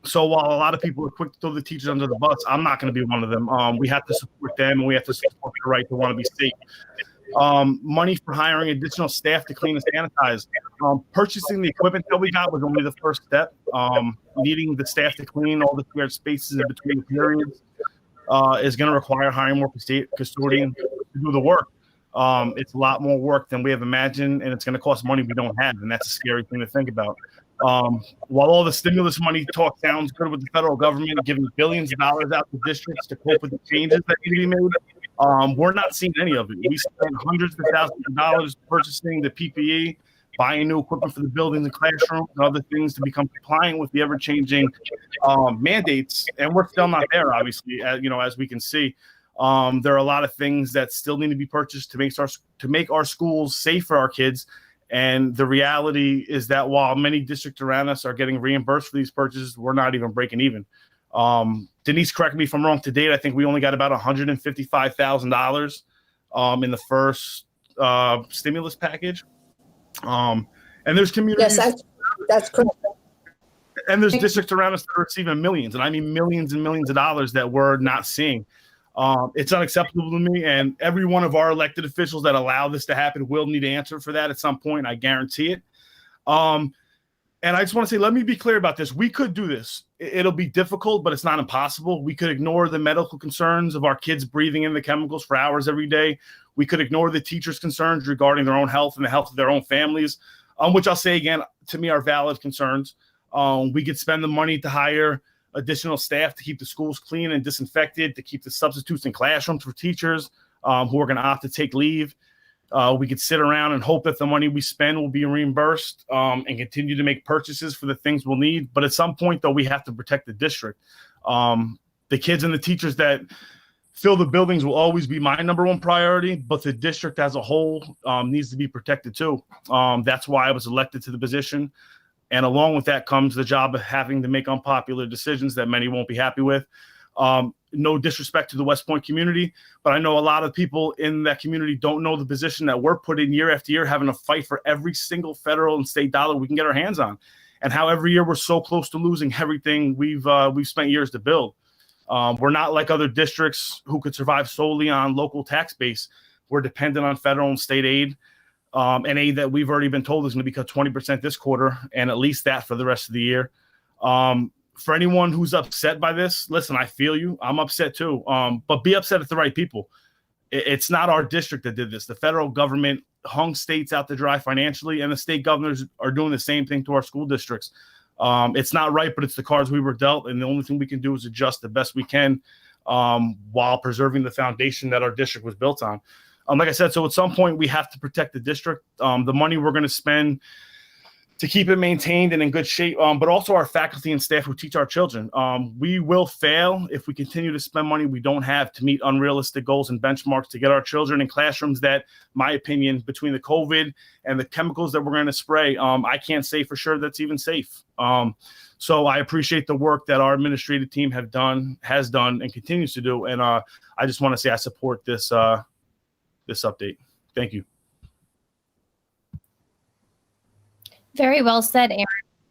So while a lot of people are quick to throw the teachers under the bus, I'm not going to be one of them. We have to support them, and we have to support the right to want to be safe. Money for hiring additional staff to clean and sanitize. Purchasing the equipment that we got was only the first step. Needing the staff to clean all the shared spaces in between periods is going to require hiring more custodians to do the work. It's a lot more work than we have imagined, and it's going to cost money we don't have, and that's a scary thing to think about. While all the stimulus money talk sounds good with the federal government giving billions of dollars out to districts to cope with the changes that need to be made, we're not seeing any of it. We spent hundreds of thousands of dollars purchasing the PPE, buying new equipment for the buildings and classrooms and other things to become compliant with the ever-changing mandates, and we're still not there, obviously, as we can see. There are a lot of things that still need to be purchased to make our schools safe for our kids. And the reality is that while many districts around us are getting reimbursed for these purchases, we're not even breaking even. Denise, correct me if I'm wrong. To date, I think we only got about $155,000 in the first stimulus package. And there's communities. Yes, that's correct. And there's districts around us that are receiving millions, and I mean millions and millions of dollars that we're not seeing. It's unacceptable to me, and every one of our elected officials that allow this to happen will need to answer for that at some point. I guarantee it. And I just want to say, let me be clear about this. We could do this. It'll be difficult, but it's not impossible. We could ignore the medical concerns of our kids breathing in the chemicals for hours every day. We could ignore the teachers' concerns regarding their own health and the health of their own families, which I'll say again, to me, are valid concerns. We could spend the money to hire additional staff to keep the schools clean and disinfected, to keep the substitutes in classrooms for teachers who are going to opt to take leave. We could sit around and hope that the money we spend will be reimbursed and continue to make purchases for the things we'll need. But at some point, though, we have to protect the district. The kids and the teachers that fill the buildings will always be my number one priority, but the district as a whole needs to be protected too. That's why I was elected to the position. And along with that comes the job of having to make unpopular decisions that many won't be happy with. No disrespect to the West Point community, but I know a lot of people in that community don't know the position that we're put in year after year, having to fight for every single federal and state dollar we can get our hands on, and how every year we're so close to losing everything we've spent years to build. We're not like other districts who could survive solely on local tax base. We're dependent on federal and state aid. And aid that we've already been told is going to be cut 20% this quarter, and at least that for the rest of the year. For anyone who's upset by this, listen, I feel you. I'm upset too. But be upset at the right people. It's not our district that did this. The federal government hung states out to dry financially, and the state governors are doing the same thing to our school districts. It's not right, but it's the cards we were dealt, and the only thing we can do is adjust the best we can while preserving the foundation that our district was built on. Like I said, so at some point we have to protect the district, the money we're going to spend to keep it maintained and in good shape, but also our faculty and staff who teach our children. We will fail if we continue to spend money we don't have to meet unrealistic goals and benchmarks to get our children in classrooms that, my opinion, between the COVID and the chemicals that we're going to spray, I can't say for sure that's even safe. So I appreciate the work that our administrative team has done, and continues to do. And I just want to say I support this update. Thank you. Very well said, Aaron.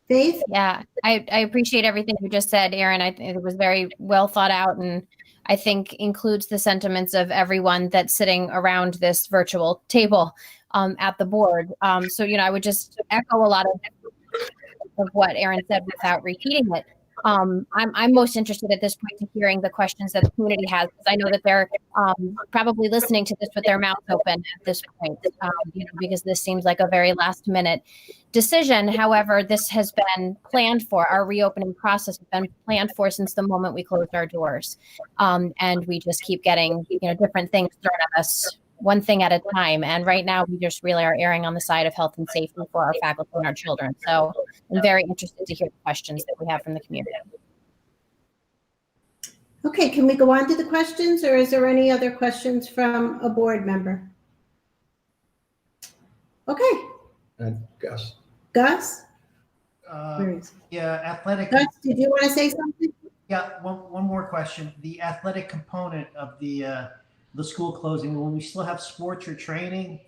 Faith? Yeah, I appreciate everything you just said, Aaron. I think it was very well thought out, and I think includes the sentiments of everyone that's sitting around this virtual table at the board. So, I would just echo a lot of what Aaron said without repeating it. I'm most interested at this point in hearing the questions that the community has, because I know that they're probably listening to this with their mouths open at this point, because this seems like a very last minute decision. However, this has been planned for. Our reopening process has been planned for since the moment we closed our doors. And we just keep getting, different things thrown at us, one thing at a time. And right now we just really are erring on the side of health and safety for our faculty and our children. So I'm very interested to hear the questions that we have from the community. Okay, can we go on to the questions, or is there any other questions from a board member? Okay, And Gus. Gus? Where is he? Yeah, athletic. Gus, did you want to say something? Yeah, one more question. The athletic component of the school closing, will we still have sports or training,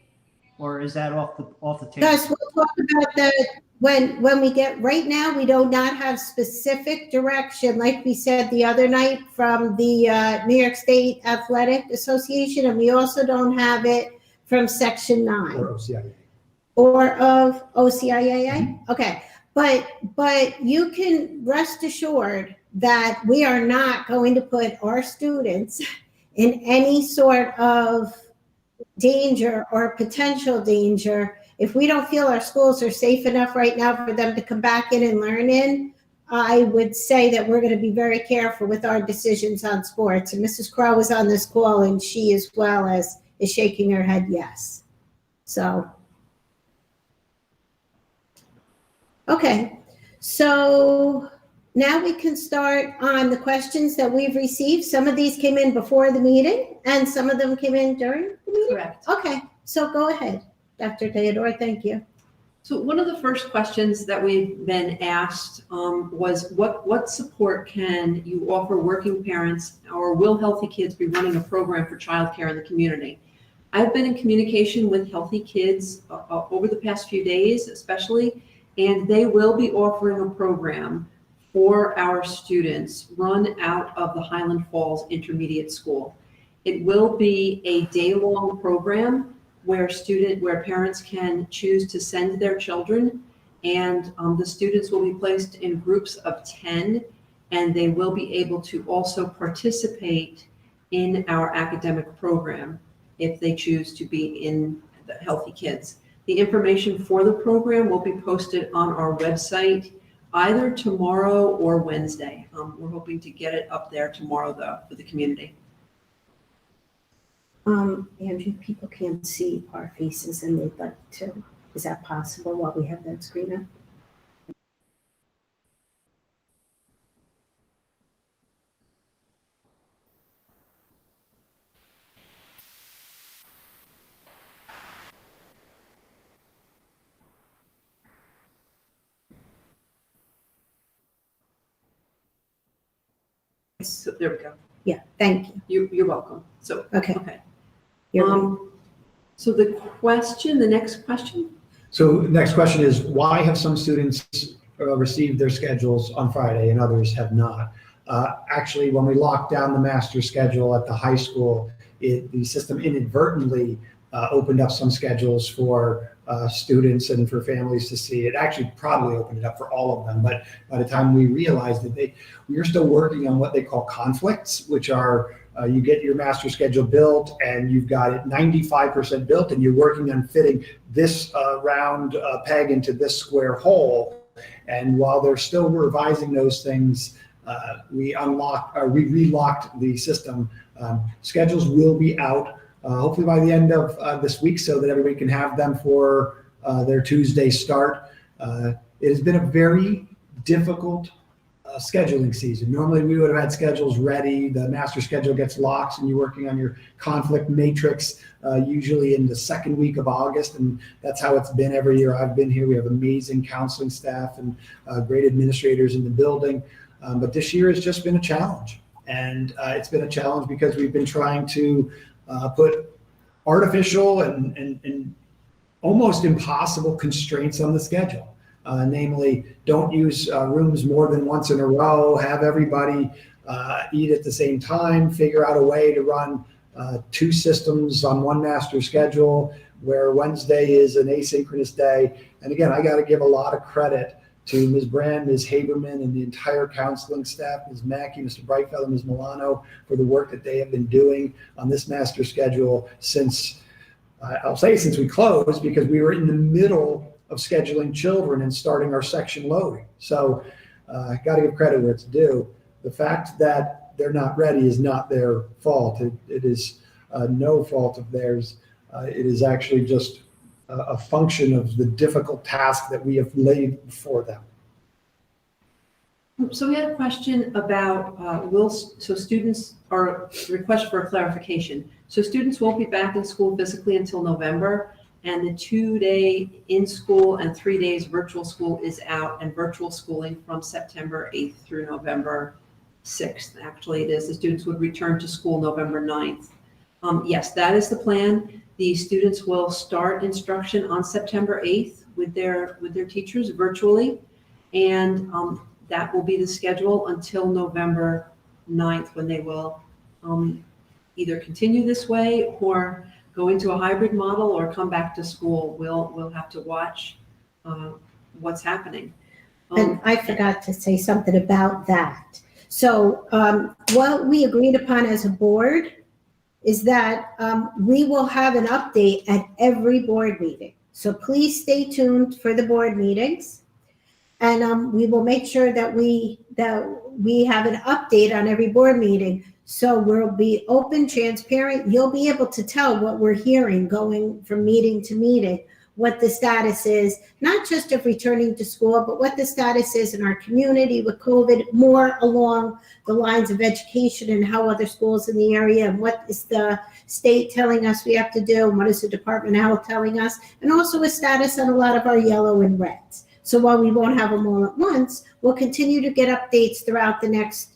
or is that off the table? Gus, we'll talk about that when we get, right now, we do not have specific direction, like we said the other night, from the New York State Athletic Association, and we also don't have it from Section 9. Or OCIA. Or of OCIAA? Okay, but you can rest assured that we are not going to put our students in any sort of danger or potential danger. If we don't feel our schools are safe enough right now for them to come back in and learn in, I would say that we're going to be very careful with our decisions on sports. And Mrs. Crowe was on this call, and she as well as is shaking her head yes. So, okay. So now we can start on the questions that we've received. Some of these came in before the meeting, and some of them came in during the meeting? Correct. Okay, so go ahead, Dr. Theodore, thank you. So one of the first questions that we've been asked was what support can you offer working parents, or will Healthy Kids be running a program for childcare in the community? I've been in communication with Healthy Kids over the past few days especially, and they will be offering a program for our students run out of the Highland Falls Intermediate School. It will be a day-long program where parents can choose to send their children, and the students will be placed in groups of 10, and they will be able to also participate in our academic program if they choose to be in the Healthy Kids. The information for the program will be posted on our website either tomorrow or Wednesday. We're hoping to get it up there tomorrow, though, for the community. Andrew, people can't see our faces and they'd like to. Is that possible while we have that screen up? So there we go. Yeah, thank you. You're welcome. So, Okay. okay. You're right. So the next question? So next question is, why have some students received their schedules on Friday and others have not? Actually, when we locked down the master schedule at the high school, the system inadvertently opened up some schedules for students and for families to see. It actually probably opened it up for all of them, but by the time we realized that we are still working on what they call conflicts, which are you get your master schedule built and you've got it 95% built and you're working on fitting this round peg into this square hole. And while they're still revising those things, we relocked the system. Schedules will be out hopefully by the end of this week so that everybody can have them for their Tuesday start. It has been a very difficult scheduling season. Normally we would have had schedules ready. The master schedule gets locked and you're working on your conflict matrix usually in the second week of August, and that's how it's been every year I've been here. We have amazing counseling staff and great administrators in the building, but this year has just been a challenge. And it's been a challenge because we've been trying to put artificial and almost impossible constraints on the schedule. Namely, don't use rooms more than once in a row, have everybody eat at the same time, figure out a way to run 2 systems on one master schedule where Wednesday is an asynchronous day. And again, I got to give a lot of credit to Ms. Brand, Ms. Haberman, and the entire counseling staff, Ms. Mackey, Mr. Brightfellow, Ms. Milano, for the work that they have been doing on this master schedule since, I'll say since we closed, because we were in the middle of scheduling children and starting our section loading. So I got to give credit where it's due. The fact that they're not ready is not their fault. It is no fault of theirs. It is actually just a function of the difficult task that we have laid before them. So we had a question about so students, or request for a clarification. So students won't be back in school physically until November, and the 2-day in school and 3 days virtual school is out, and virtual schooling from September 8th through November 6th. Actually, it is. The students would return to school November 9th. Yes, that is the plan. The students will start instruction on September 8th with their teachers virtually, and that will be the schedule until November 9th, when they will either continue this way or go into a hybrid model or come back to school. We'll have to watch what's happening. And I forgot to say something about that. So what we agreed upon as a board is that we will have an update at every board meeting. So please stay tuned for the board meetings. And we will make sure that we have an update on every board meeting. So we'll be open, transparent. You'll be able to tell what we're hearing going from meeting to meeting, what the status is, not just of returning to school, but what the status is in our community with COVID, more along the lines of education and how other schools in the area, and what is the state telling us we have to do, and what is the Department of Health telling us, and also a status on a lot of our yellow and reds. So while we won't have them all at once, we'll continue to get updates throughout the next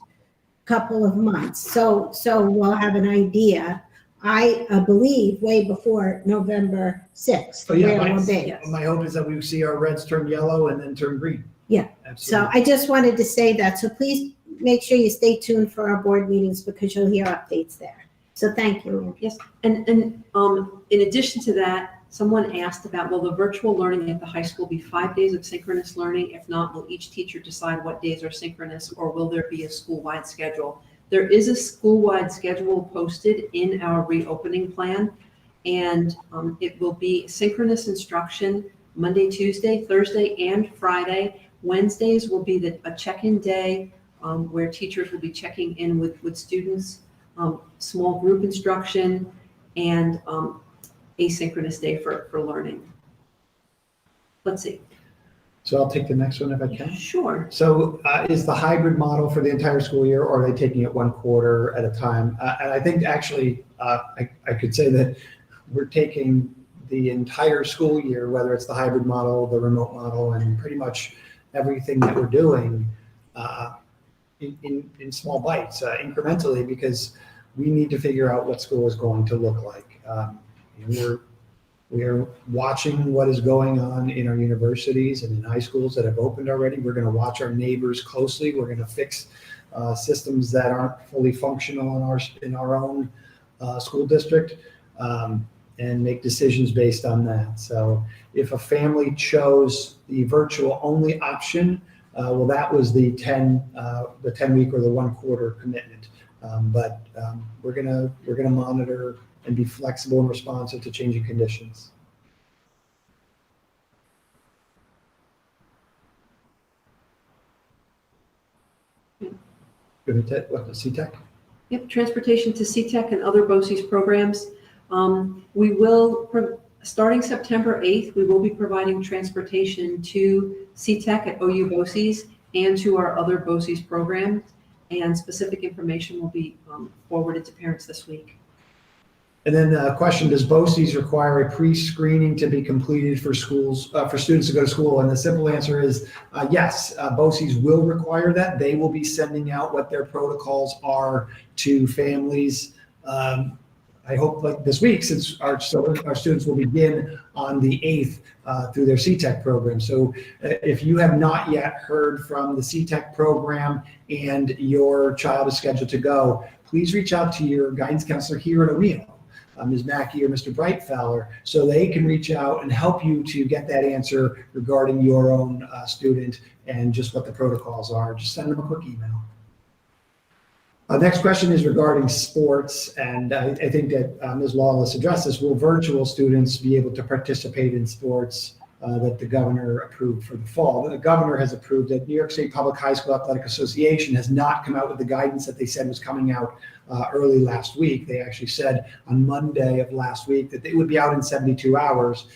couple of months. So we'll have an idea, I believe, way before November 6th. So yeah, where we'll be. my hope is that we see our reds turn yellow and then turn green. Yeah. Absolutely. So I just wanted to say that. So please make sure you stay tuned for our board meetings, because you'll hear updates there. So thank you. Yes, and in addition to that, someone asked about, will the virtual learning at the high school be 5 days of synchronous learning? If not, will each teacher decide what days are synchronous, or will there be a school-wide schedule? There is a school-wide schedule posted in our reopening plan, and it will be synchronous instruction Monday, Tuesday, Thursday, and Friday. Wednesdays will be a check-in day where teachers will be checking in with students, small group instruction, and asynchronous day for learning. Let's see. So I'll take the next one if I can. Sure. So is the hybrid model for the entire school year, or are they taking it one quarter at a time? And I think actually I could say that we're taking the entire school year, whether it's the hybrid model, the remote model, and pretty much everything that we're doing in small bites, incrementally, because we need to figure out what school is going to look like. We're watching what is going on in our universities and in high schools that have opened already. We're going to watch our neighbors closely. We're going to fix systems that aren't fully functional in our own school district, and make decisions based on that. So if a family chose the virtual only option, well, that was the 10-week or the 1 quarter commitment. But we're gonna monitor and be flexible and responsive to changing conditions. What, the CTEC? Yep, transportation to CTEC and other BOCES programs. We will, starting September 8th, we will be providing transportation to CTEC at OU BOCES and to our other BOCES programs, and specific information will be forwarded to parents this week. And then the question, does BOCES require a pre-screening to be completed for schools, for students to go to school? And the simple answer is yes, BOCES will require that. They will be sending out what their protocols are to families I hope like this week, since our students will begin on the 8th through their CTEC program. So if you have not yet heard from the CTEC program and your child is scheduled to go, please reach out to your guidance counselor here at OREO, Ms. Mackey or Mr. Brightfeller, so they can reach out and help you to get that answer regarding your own student and just what the protocols are. Just send them a quick email. Next question is regarding sports, and I think that Ms. Lawless addressed this. Will virtual students be able to participate in sports that the governor approved for the fall? The governor has approved that New York State Public High School Athletic Association has not come out with the guidance that they said was coming out early last week. They actually said on Monday of last week that they would be out in 72 hours.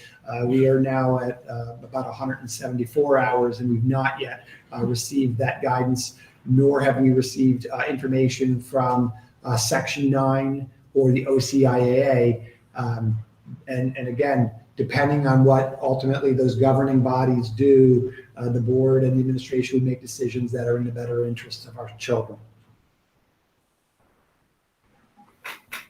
We are now at about 174 hours, and we've not yet received that guidance, nor have we received information from Section 9 or the OCIAA. And again, depending on what ultimately those governing bodies do, the board and the administration would make decisions that are in the better interests of our children.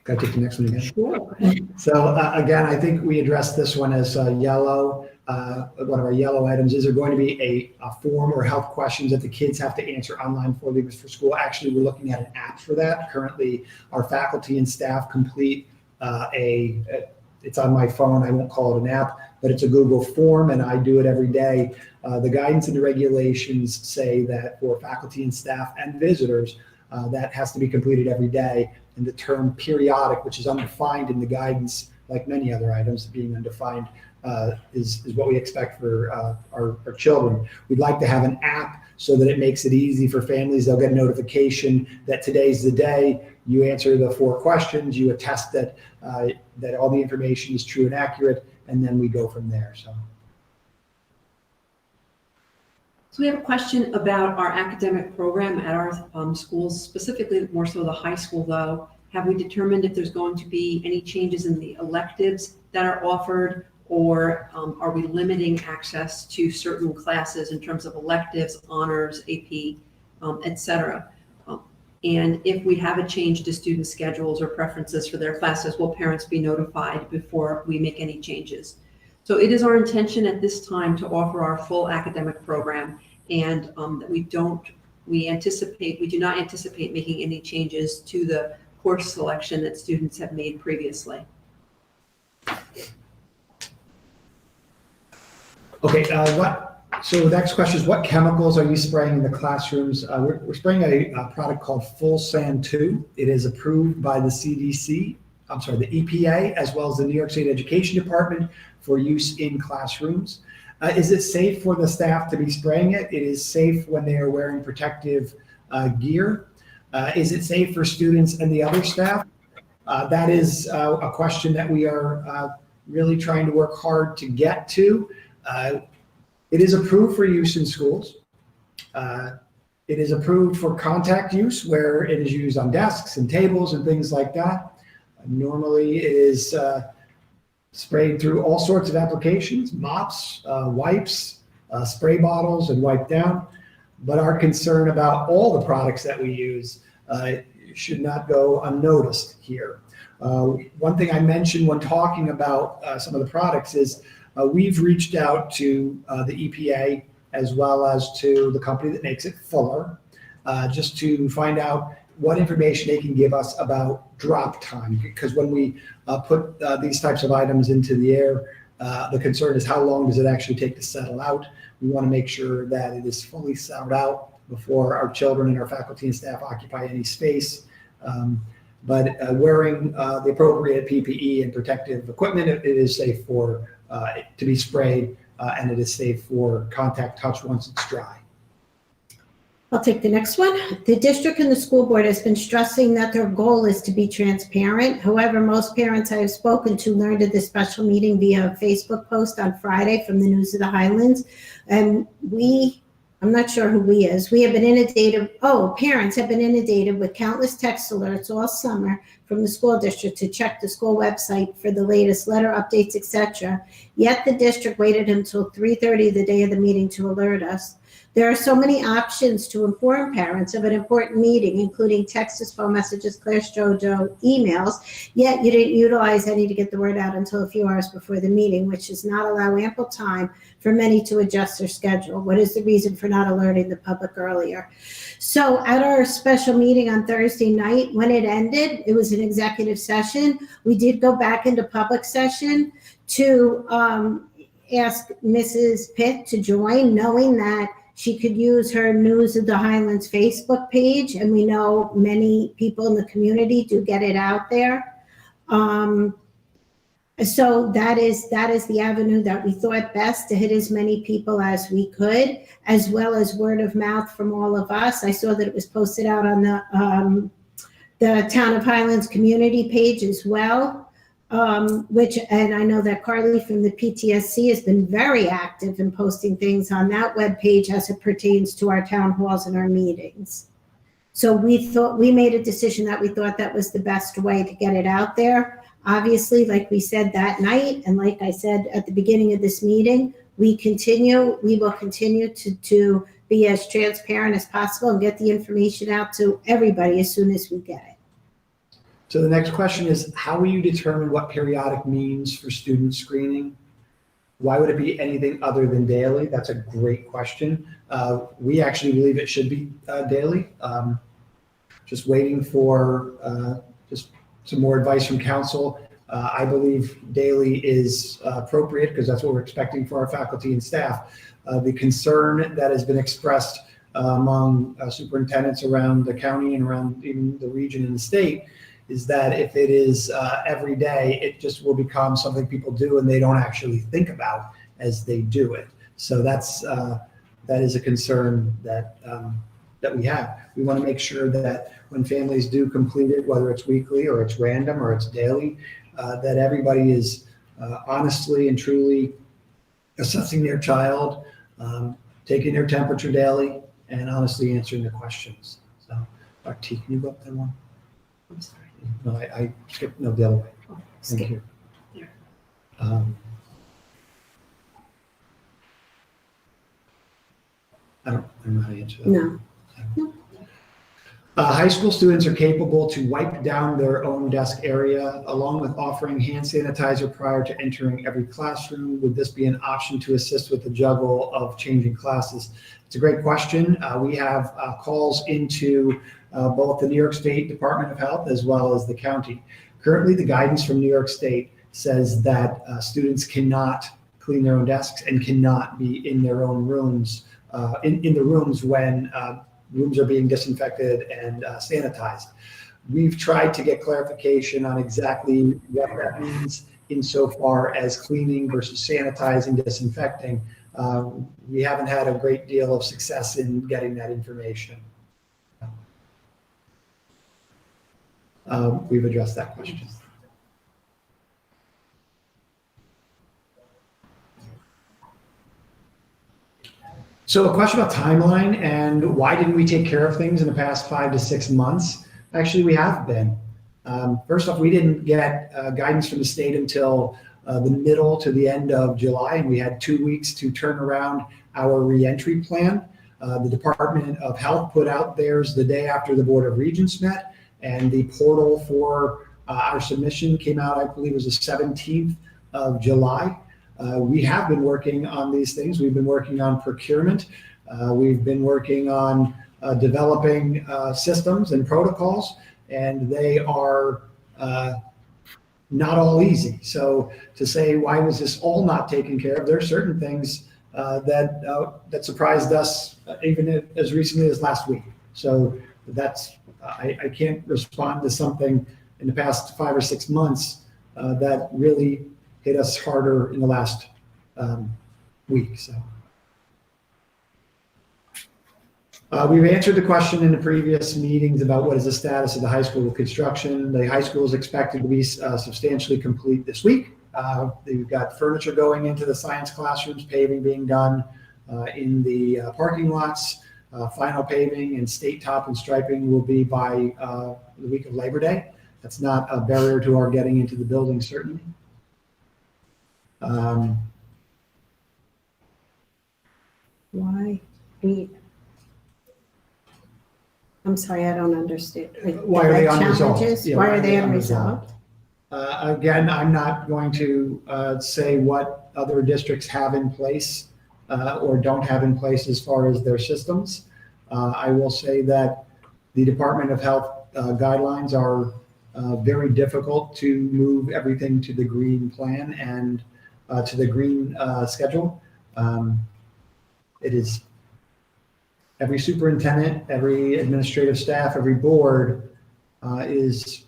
Can I take the next one again? Sure. So again, I think we addressed this one as yellow. One of our yellow items is there going to be a form or health questions that the kids have to answer online before they leave for school. Actually, we're looking at an app for that. Currently, our faculty and staff complete it's on my phone. I won't call it an app, but it's a Google form, and I do it every day. The guidance and the regulations say that for faculty and staff and visitors, that has to be completed every day. And the term periodic, which is undefined in the guidance, like many other items being undefined, is what we expect for our children. We'd like to have an app so that it makes it easy for families. They'll get a notification that today's the day. You answer the 4 questions, you attest that that all the information is true and accurate, and then we go from there. So we have a question about our academic program at our schools, specifically more so the high school though. Have we determined if there's going to be any changes in the electives that are offered, or are we limiting access to certain classes in terms of electives, honors, AP, et cetera? And if we have a change to student schedules or preferences for their classes, will parents be notified before we make any changes? So it is our intention at this time to offer our full academic program, and that we do not anticipate making any changes to the course selection that students have made previously. okay, so the next question is, what chemicals are you spraying in the classrooms? We're spraying a product called Full Sand 2. It is approved by the the EPA, as well as the New York State Education Department for use in classrooms. Is it safe for the staff to be spraying it? It is safe when they are wearing protective gear. Is it safe for students and the other staff? That is a question that we are really trying to work hard to get to. It is approved for use in schools. It is approved for contact use, where it is used on desks and tables and things like that. Normally it is sprayed through all sorts of applications, mops, wipes, spray bottles, and wipe down. But our concern about all the products that we use should not go unnoticed here. One thing I mentioned when talking about some of the products is we've reached out to the EPA as well as to the company that makes it, Fuller, just to find out what information they can give us about drop time. Because when we put these types of items into the air, the concern is how long does it actually take to settle out. We want to make sure that it is fully settled out before our children and our faculty and staff occupy any space. But wearing the appropriate PPE and protective equipment, it is safe for it to be sprayed, and it is safe for contact touch once it's dry. I'll take the next one. The district and the school board has been stressing that their goal is to be transparent. However, most parents I have spoken to learned of this special meeting via a Facebook post on Friday from the News of the Highlands. And I'm not sure who we is. We have been inundated, parents have been inundated with countless text alerts all summer from the school district to check the school website for the latest letter updates, etc. Yet the district waited until 3:30 the day of the meeting to alert us. There are so many options to inform parents of an important meeting, including texts, phone messages, Claire's JoJo, emails, yet you didn't utilize any to get the word out until a few hours before the meeting, which does not allow ample time for many to adjust their schedule. What is the reason for not alerting the public earlier? So at our special meeting on Thursday night, when it ended, it was an executive session. We did go back into public session to ask Mrs. Pitt to join, knowing that she could use her News of the Highlands Facebook page, and we know many people in the community do get it out there. So that is the avenue that we thought best to hit as many people as we could, as well as word of mouth from all of us. I saw that it was posted out on the Town of Highlands community page as well. And I know that Carly from the PTSC has been very active in posting things on that webpage as it pertains to our town halls and our meetings. So we made a decision that we thought that was the best way to get it out there. Obviously, like we said that night, and like I said at the beginning of this meeting, we will continue to be as transparent as possible and get the information out to everybody as soon as we get it. So the next question is, how will you determine what periodic means for student screening? Why would it be anything other than daily? That's a great question. We actually believe it should be daily. Just waiting for just some more advice from council. I believe daily is appropriate because that's what we're expecting for our faculty and staff. The concern that has been expressed among superintendents around the county and around even the region and the state is that if it is every day, it just will become something people do and they don't actually think about as they do it. So that is a concern that we have. We want to make sure that when families do complete it, whether it's weekly or it's random or it's daily, that everybody is honestly and truly assessing their child, taking their temperature daily, and honestly answering the questions. So, Dr. T, can you go up that one? I'm sorry. No, I skipped, no, the other way. Oh, Thank skip. you. There. I don't know how to answer that. No. High school students are capable to wipe down their own desk area, along with offering hand sanitizer prior to entering every classroom. Would this be an option to assist with the juggle of changing classes? It's a great question. We have calls into both the New York State Department of Health as well as the county. Currently, the guidance from New York State says that students cannot clean their own desks and cannot be in their own rooms, in the rooms when rooms are being disinfected and sanitized. We've tried to get clarification on exactly what that means insofar as cleaning versus sanitizing, disinfecting. We haven't had a great deal of success in getting that information. We've addressed that question. So a question about timeline and why didn't we take care of things in the past 5 to 6 months? Actually, we have been. First off, we didn't get guidance from the state until the middle to the end of July, and we had 2 weeks to turn around our reentry plan. The Department of Health put out theirs the day after the Board of Regents met, and the portal for our submission came out, I believe it was the 17th of July. We have been working on these things. We've been working on procurement. We've been working on developing systems and protocols, and they are not all easy. So to say, why was this all not taken care of? There are certain things that surprised us even as recently as last week. So that's, I can't respond to something in the past 5 or 6 months that really hit us harder in the last week. So we've answered the question in the previous meetings about what is the status of the high school construction. The high school is expected to be substantially complete this week. We've got furniture going into the science classrooms, paving being done in the parking lots. Final paving and state top and striping will be by the week of Labor Day. That's not a barrier to our getting into the building, certainly. Why I'm sorry, I don't understand. Why are they Like unresolved? challenges? Yeah, Why are they unresolved? Again, I'm not going to say what other districts have in place or don't have in place as far as their systems. I will say that the Department of Health guidelines are very difficult to move everything to the green plan and to the green schedule. It is every superintendent, every administrative staff, every board is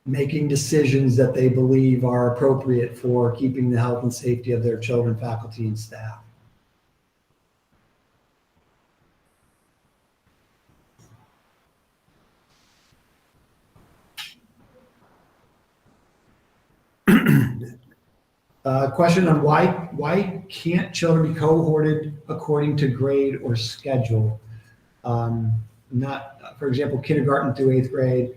making decisions that they believe are appropriate for keeping the health and safety of their children, faculty, and staff. Question on why can't children be cohorted according to grade or schedule? Not, for example, kindergarten through 8th grade,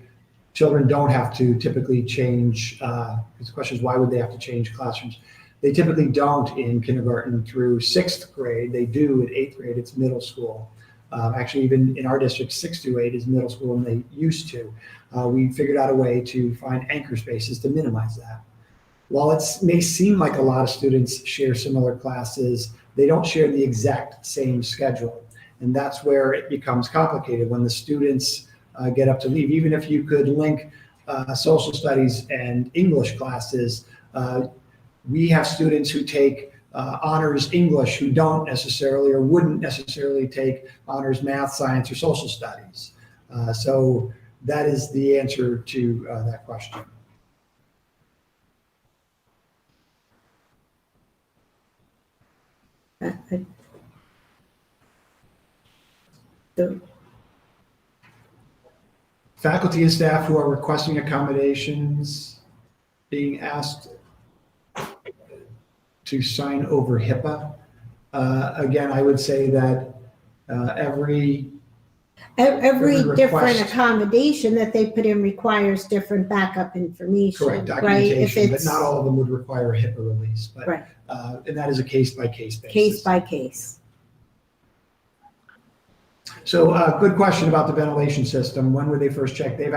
children don't have to typically change. The question is, why would they have to change classrooms? They typically don't in kindergarten through 6th grade. They do at 8th grade, it's middle school. Actually, even in our district, 6 to 8 is middle school, and they used to. We figured out a way to find anchor spaces to minimize that. While it may seem like a lot of students share similar classes, they don't share the exact same schedule. And that's where it becomes complicated when the students get up to leave. Even if you could link social studies and English classes, we have students who take honors English who don't necessarily or wouldn't necessarily take honors math, science, or social studies. So that is the answer to that question. Faculty and staff who are requesting accommodations being asked to sign over HIPAA. Again, I would say that every Different request- accommodation that they put in requires different backup information. correct right? If documentation, but it's not all of them would require a HIPAA release. But, Right. and that is a case-by-case basis. case by case. So good question about the ventilation system. When were they first checked? They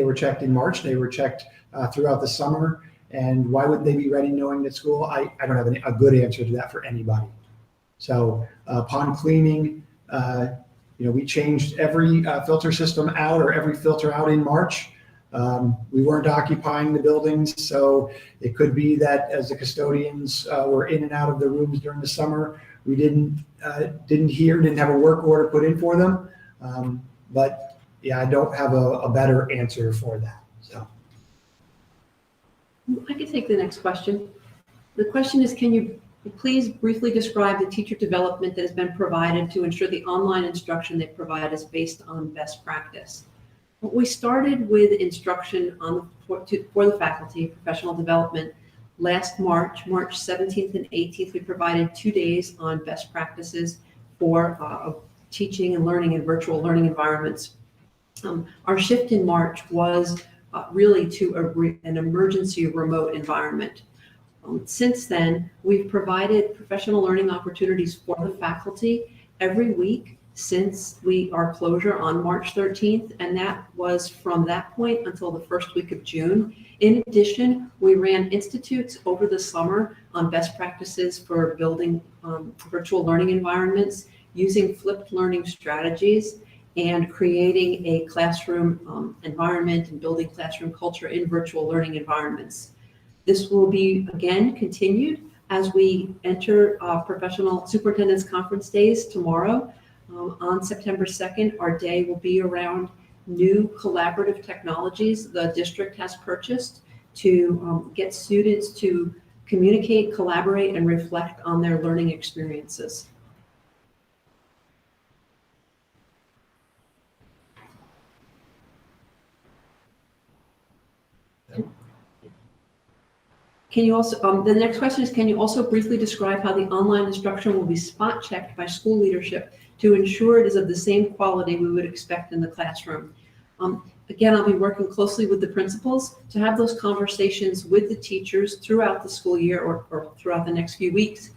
were checked in March. They were checked throughout the summer. And why would they be ready knowing that school? I don't have a good answer to that for anybody. So upon cleaning, we changed every filter system out or every filter out in March. We weren't occupying the buildings, so it could be that as the custodians were in and out of the rooms during the summer, we didn't have a work order put in for them. But yeah, I don't have a better answer for that. So I can take the next question. The question is, can you please briefly describe the teacher development that has been provided to ensure the online instruction they provide is based on best practice? We started with instruction for the faculty, professional development, last March 17th and 18th. We provided 2 days on best practices for teaching and learning in virtual learning environments. Our shift in March was really to an emergency remote environment. Since then, we've provided professional learning opportunities for the faculty every week since our closure on March 13th, and that was from that point until the first week of June. In addition, we ran institutes over the summer on best practices for building virtual learning environments, using flipped learning strategies, and creating a classroom environment and building classroom culture in virtual learning environments. This will be, again, continued as we enter professional superintendent's conference days tomorrow. On September 2nd, our day will be around new collaborative technologies the district has purchased to get students to communicate, collaborate, and reflect on their learning experiences. Can you also, the next question is, can you also briefly describe how the online instruction will be spot checked by school leadership to ensure it is of the same quality we would expect in the classroom? Again, I'll be working closely with the principals to have those conversations with the teachers throughout the school year or throughout the next few weeks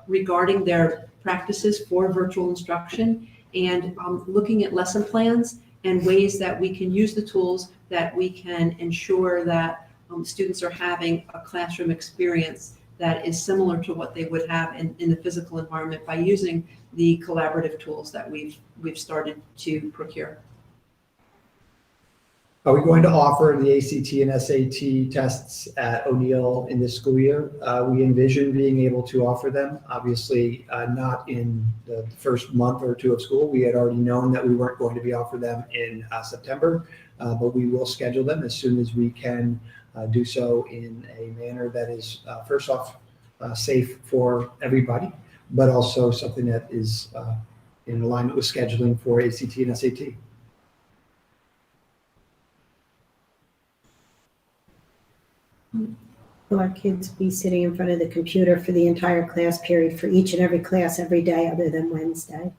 regarding their practices for virtual instruction and looking at lesson plans and ways that we can use the tools that we can ensure that students are having a classroom experience that is similar to what they would have in the physical environment by using the collaborative tools that we've started to procure. Are we going to offer the ACT and SAT tests at O'Neill in this school year? We envision being able to offer them, obviously not in the first month or two of school. We had already known that we weren't going to be offering them in September, but we will schedule them as soon as we can do so in a manner that is, first off, safe for everybody, but also something that is in alignment with scheduling for ACT and SAT. Will our kids be sitting in front of the computer for the entire class period for each and every class every day other than Wednesday?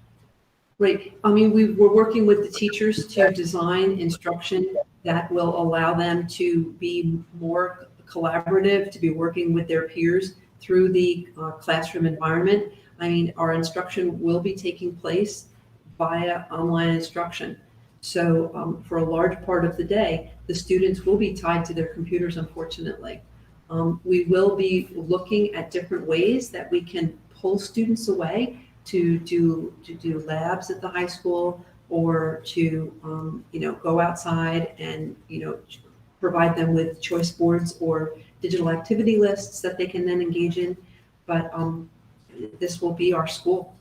Right. I mean, we're working with the teachers to design instruction that will allow them to be more collaborative, to be working with their peers through the classroom environment. I mean, our instruction will be taking place via online instruction. So for a large part of the day, the students will be tied to their computers, unfortunately. We will be looking at different ways that we can pull students away to do labs at the high school, or to go outside and provide them with choice boards or digital activity lists that they can then engage in. But this will be our school.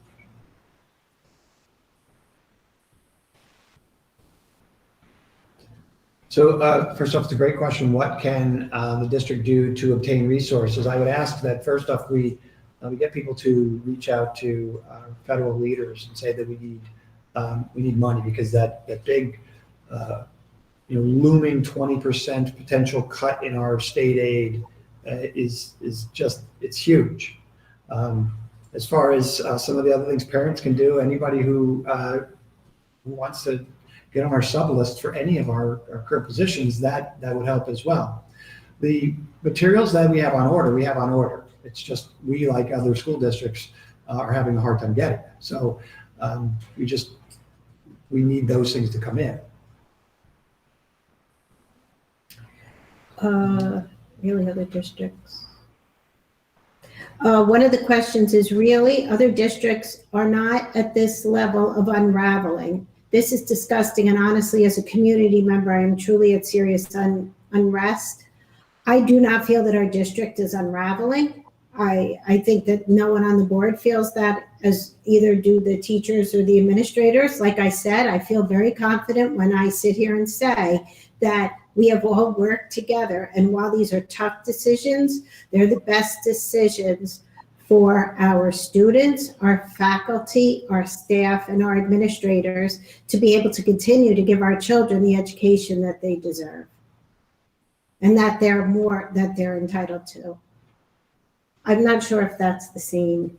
So first off, it's a great question. What can the district do to obtain resources? I would ask that first off, we get people to reach out to federal leaders and say that we need money, because that big looming 20% potential cut in our state aid is just, it's huge. As far as some of the other things parents can do, anybody who wants to get on our sub list for any of our current positions, that would help as well. The materials that we have on order, It's just, we, like other school districts, are having a hard time getting them. So we need those things to come in. Really, other districts? One of the questions is, really, other districts are not at this level of unraveling. This is disgusting, and honestly, as a community member, I am truly at serious unrest. I do not feel that our district is unraveling. I think that no one on the board feels that, as either do the teachers or the administrators. Like I said, I feel very confident when I sit here and say that we have all worked together, and while these are tough decisions, they're the best decisions for our students, our faculty, our staff, and our administrators to be able to continue to give our children the education that they deserve and that they're entitled to. I'm not sure if that's the same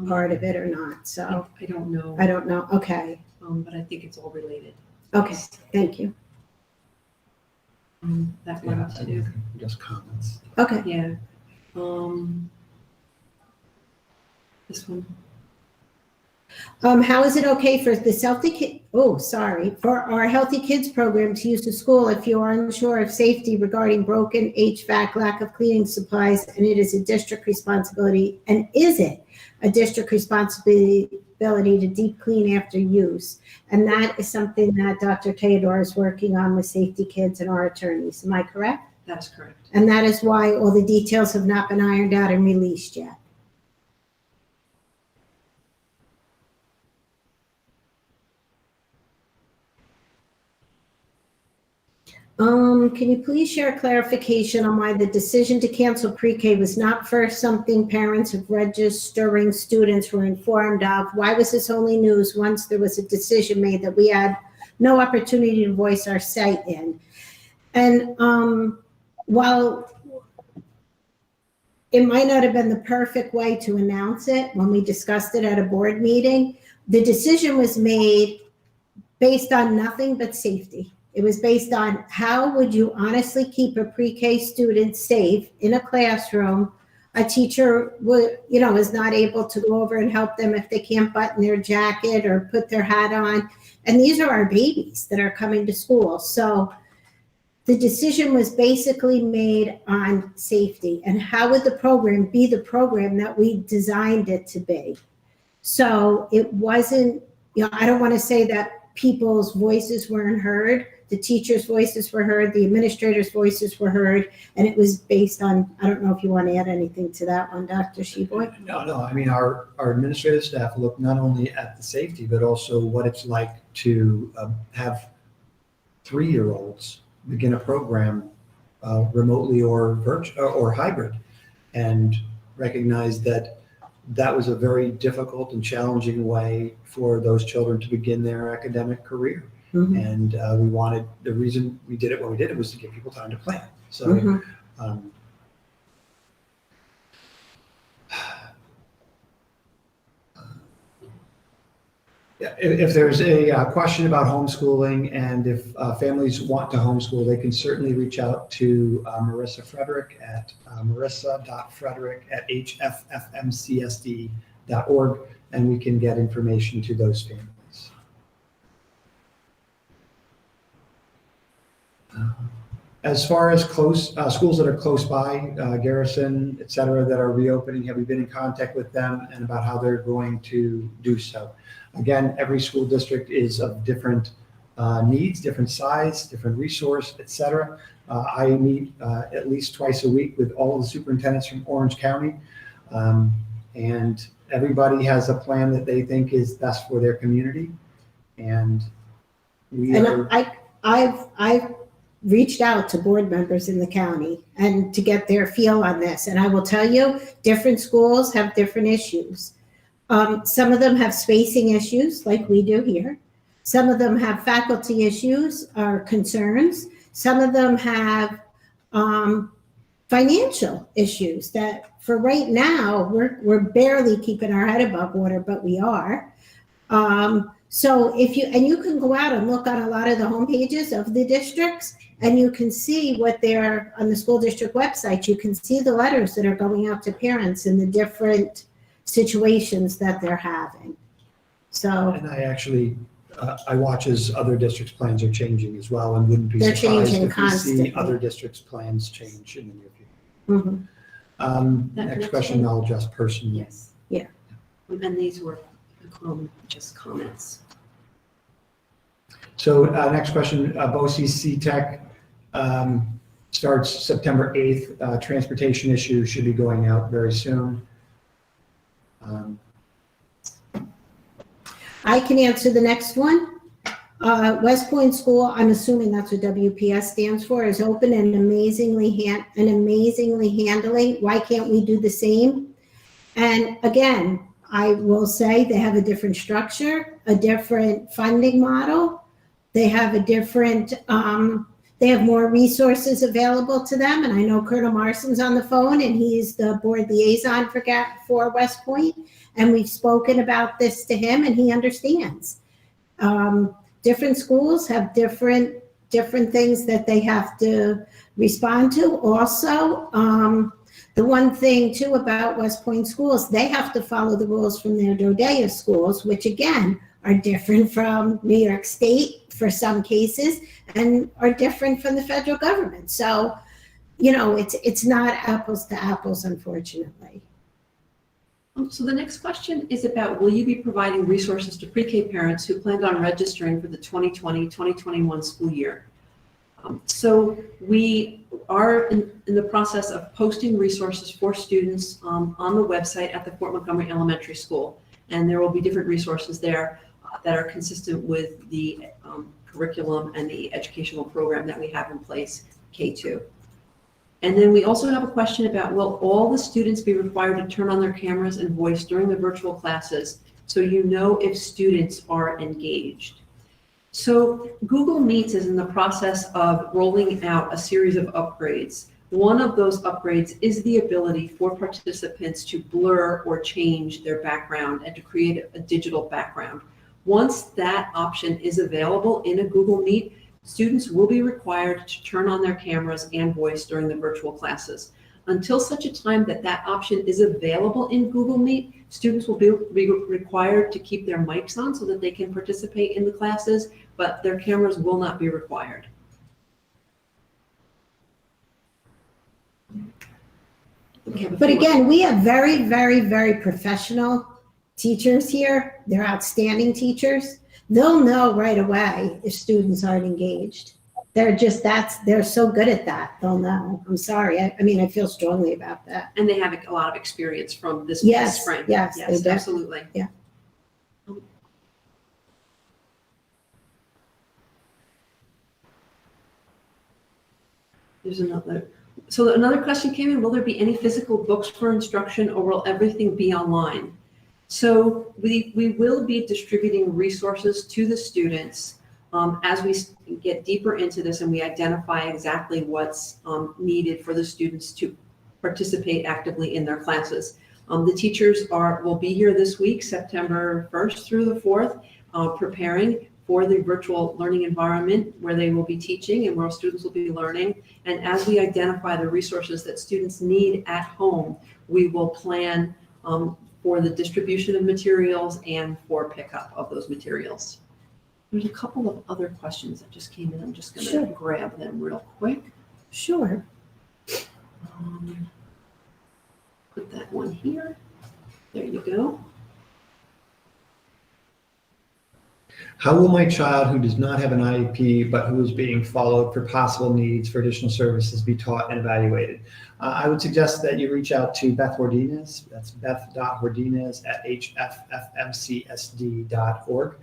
part of it or not, so. I don't know. I don't know, okay. But I think it's all related. Okay, thank you. That one to do. Just comments. Okay. Yeah. This one. How is it okay for for our Healthy Kids program to use the school if you are unsure of safety regarding broken HVAC, lack of cleaning supplies, and it is a district responsibility? And is it a district responsibility to deep clean after use? And that is something that Dr. Theodore is working on with Safety Kids and our attorneys. Am I correct? That's correct. And that is why all the details have not been ironed out and released yet. Can you please share clarification on why the decision to cancel pre-K was not first something parents of registering students were informed of? Why was this only news once there was a decision made that we had no opportunity to voice our say in? And while it might not have been the perfect way to announce it when we discussed it at a board meeting, the decision was made based on nothing but safety. It was based on how would you honestly keep a pre-K student safe in a classroom a teacher is not able to go over and help them if they can't button their jacket or put their hat on. And these are our babies that are coming to school. So the decision was basically made on safety and how would the program be the program that we designed it to be. So it wasn't, I don't want to say that people's voices weren't heard. The teachers' voices were heard, the administrators' voices were heard, and it was based on, I don't know if you want to add anything to that one, Dr. Sheboy? No, I mean, our administrative staff look not only at the safety, but also what it's like to have 3-year-olds begin a program remotely or virtual or hybrid, and recognize that that was a very difficult and challenging way for those children to begin their academic career. Mm-hmm. And the reason we did it when we did it was to give people time to plan. So, mm-hmm. If there's a question about homeschooling, and if families want to homeschool, they can certainly reach out to Marissa Frederick at marissa.frederick@hffmcsd.org, and we can get information to those families. As far as schools that are close by, Garrison, et cetera, that are reopening, have we been in contact with them and about how they're going to do so? Again, every school district is of different needs, different size, different resource, et cetera. I meet at least twice a week with all of the superintendents from Orange County, and everybody has a plan that they think is best for their community. And I've reached out to board members in the county and to get their feel on this. And I will tell you, different schools have different issues. Some of them have spacing issues like we do here. Some of them have faculty issues or concerns. Some of them have financial issues that for right now, we're barely keeping our head above water, but we are. So you can go out and look on a lot of the homepages of the districts, and you can see what they're on the school district website. You can see the letters that are going out to parents in the different situations that they're having. So, and I actually, I watch as other districts' plans are changing as well, and wouldn't be surprised if we see other districts' plans change in the near future. Mm-hmm. Next question, I'll address personally. Yes. Yeah. And these were just comments. So next question, BOCES CTEC starts September 8th. Transportation issue should be going out very soon. I can answer the next one. West Point School, I'm assuming that's what WPS stands for, is open and amazingly handling. Why can't we do the same? And again, I will say they have a different structure, a different funding model. They have a different, they have more resources available to them. And I know Colonel Marston's on the phone, and he's the board liaison for West Point. And we've spoken about this to him, and he understands. Different schools have different things that they have to respond to. Also, the one thing too about West Point schools, they have to follow the rules from their Dodea schools, which again are different from New York State for some cases, and are different from the federal government. So, it's not apples to apples, unfortunately. So the next question is about, will you be providing resources to pre-K parents who planned on registering for the 2020-2021 school year? So we are in the process of posting resources for students on the website at the Fort Montgomery Elementary School. And there will be different resources there that are consistent with the curriculum and the educational program that we have in place, K2. And then we also have a question about, will all the students be required to turn on their cameras and voice during the virtual classes so you know if students are engaged? So Google Meets is in the process of rolling out a series of upgrades. One of those upgrades is the ability for participants to blur or change their background and to create a digital background. Once that option is available in a Google Meet, students will be required to turn on their cameras and voice during the virtual classes. Until such a time that that option is available in Google Meet, students will be required to keep their mics on so that they can participate in the classes, but their cameras will not be required. But again, we have very, very, very professional teachers here. They're outstanding teachers. They'll know right away if students aren't engaged. They're so good at that. They'll know. I'm sorry. I mean, I feel strongly about that. And they have a lot of experience from this spring. Yes, Yes, they do. absolutely. Yeah. There's another. So another question came in, will there be any physical books for instruction or will everything be online? So we will be distributing resources to the students as we get deeper into this and we identify exactly what's needed for the students to participate actively in their classes. The teachers will be here this week, September 1st through the 4th, preparing for the virtual learning environment where they will be teaching and where students will be learning. And as we identify the resources that students need at home, we will plan for the distribution of materials and for pickup of those materials. There's a couple of other questions that just came in. I'm just going to grab them real quick. Sure. Put that one here. There you go. How will my child who does not have an IEP but who is being followed for possible needs for additional services be taught and evaluated? I would suggest that you reach out to Beth Hordinez. That's beth.hordinez@hffmcsd.org.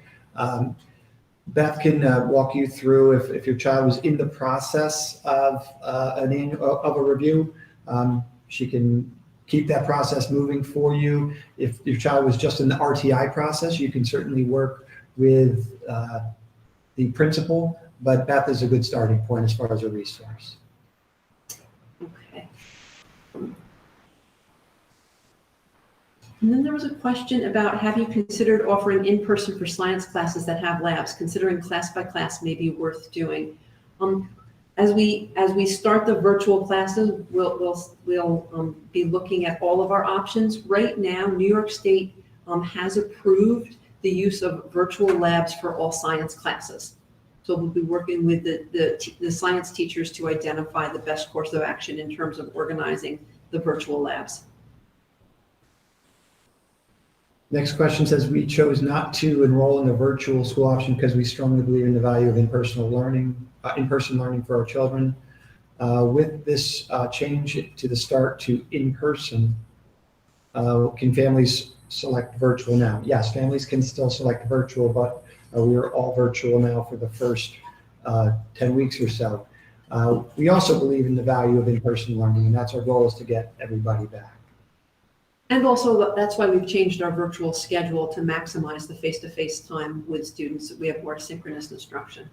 Beth can walk you through if your child was in the process of a review. She can keep that process moving for you. If your child was just in the RTI process, you can certainly work with the principal, but Beth is a good starting point as far as a resource. Okay. And then there was a question about, have you considered offering in-person for science classes that have labs, considering class by class may be worth doing? As we start the virtual classes, we'll be looking at all of our options. Right now, New York State has approved the use of virtual labs for all science classes. So we'll be working with the science teachers to identify the best course of action in terms of organizing the virtual labs. Next question says, we chose not to enroll in the virtual school option because we strongly believe in the value of in-person learning for our children. With this change to the start to in-person, can families select virtual now? Yes, families can still select virtual, but we're all virtual now for the first 10 weeks or so. We also believe in the value of in-person learning, and that's our goal, is to get everybody back. And also, that's why we've changed our virtual schedule to maximize the face-to-face time with students. We have more synchronous instruction.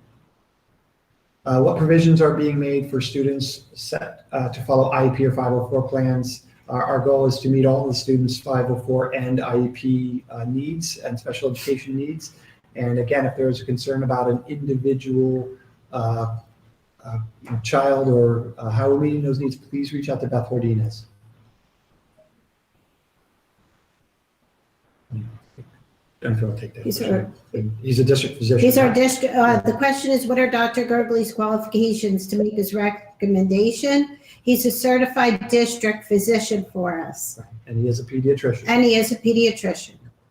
What provisions are being made for students set to follow IEP or 504 plans? Our goal is to meet all the students' 504 and IEP needs and special education needs. And again, if there is a concern about an individual child or how we're meeting those needs, please reach out to Beth Hordinez. Jennifer will take that. He's a district physician. He's our district. The question is, what are Dr. Gergley's qualifications to make his recommendation? He's a certified district physician for us. And he is a pediatrician.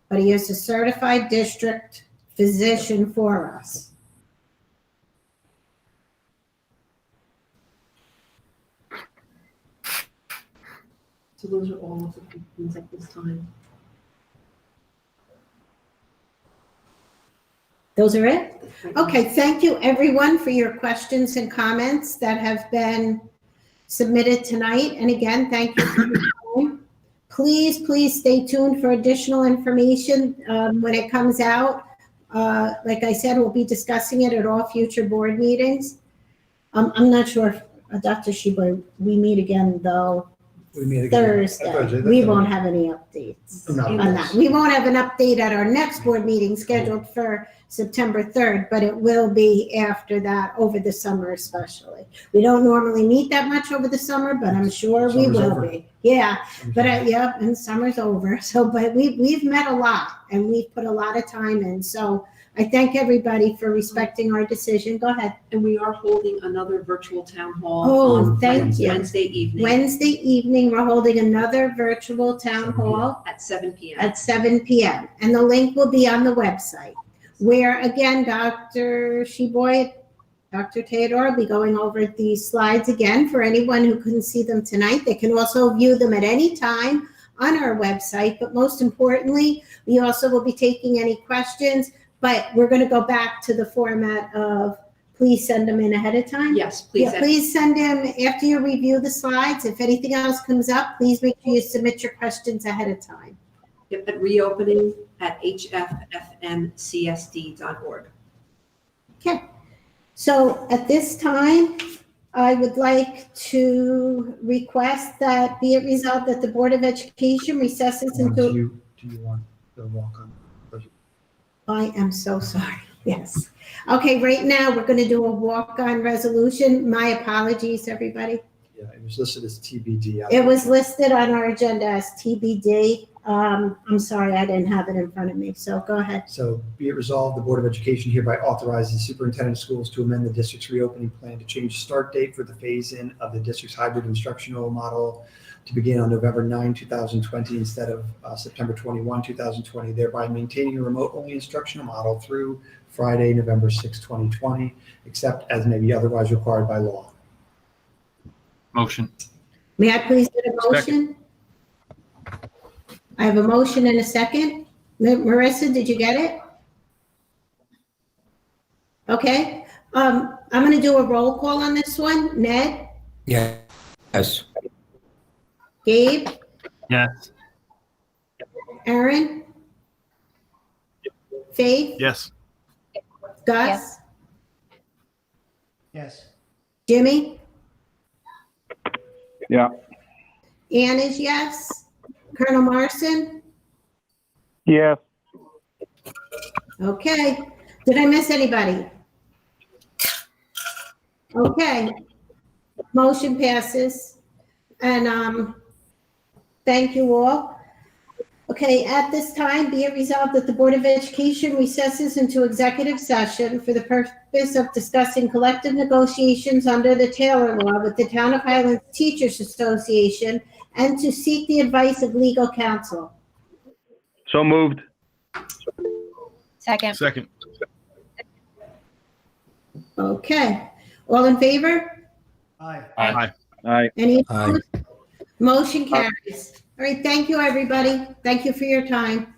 But he is a certified district physician for us. So those are all of the questions at this time. Those are it? Okay, thank you everyone for your questions and comments that have been submitted tonight. And again, thank you for your time. Please stay tuned for additional information when it comes out. Like I said, we'll be discussing it at all future board meetings. I'm not sure if Dr. Shiba, we meet again though We meet again Thursday. We won't have any updates No. on that. We won't have an update at our next board meeting scheduled for September 3rd, but it will be after that, over the summer especially. We don't normally meet that much over the summer, but I'm sure we Summer's will over. be. Yeah, but yep, and summer's over. So, but we've met a lot and we've put a lot of time in. So I thank everybody for respecting our decision. Go ahead. And we are holding another virtual town hall Oh, on thank you. Wednesday evening Wednesday evening, we're holding another virtual town 7 p.m. hall at 7 p.m. at 7 p.m. And the link will be on the website, where again, Dr. Sheboy, Dr. Theodore will be going over these slides again. For anyone who couldn't see them tonight, they can also view them at any time on our website. But most importantly, we also will be taking any questions, but we're going to go back to the format of please send them in ahead of time. Yes, please. Yeah, please send them after you review the slides. If anything else comes up, please make sure you submit your questions ahead of time. Yep, at reopening at HFFMCSD.org. Okay. So at this time, I would like to request that be it resolved that the Board of Education recesses Do into. you want the walk-on? I am so sorry. Yes. Okay, right now, we're going to do a walk-on resolution. My apologies, everybody. Yeah, it was listed as TBD. It was listed on our agenda as TBD. I'm sorry, I didn't have it in front of me, so go ahead. So be it resolved, the Board of Education hereby authorizes the superintendent of schools to amend the district's reopening plan to change the start date for the phase-in of the district's hybrid instructional model to begin on November 9, 2020 instead of September 21, 2020, thereby maintaining a remote-only instructional model through Friday, November 6, 2020, except as may be otherwise required by law. Motion. May I please get a motion? I have a motion and a second. Marissa, did you get it? Okay. I'm going to do a roll call on this one. Ned? Yes. Gabe? Yes. Aaron? Faith? Yes. Gus? Yes. Jimmy? Yeah. Ann is yes. Colonel Morrison? Yes. Okay. Did I miss anybody? Okay. Motion passes. And thank you all. Okay, at this time, be it resolved that the Board of Education recesses into executive session for the purpose of discussing collective negotiations under the Taylor Law with the Town of Highlands Teachers Association and to seek the advice of legal counsel. So moved. Second. Second. Okay. All in favor? Aye. Aye. Aye. Any opposed? Motion carries. All right, thank you, everybody. Thank you for your time.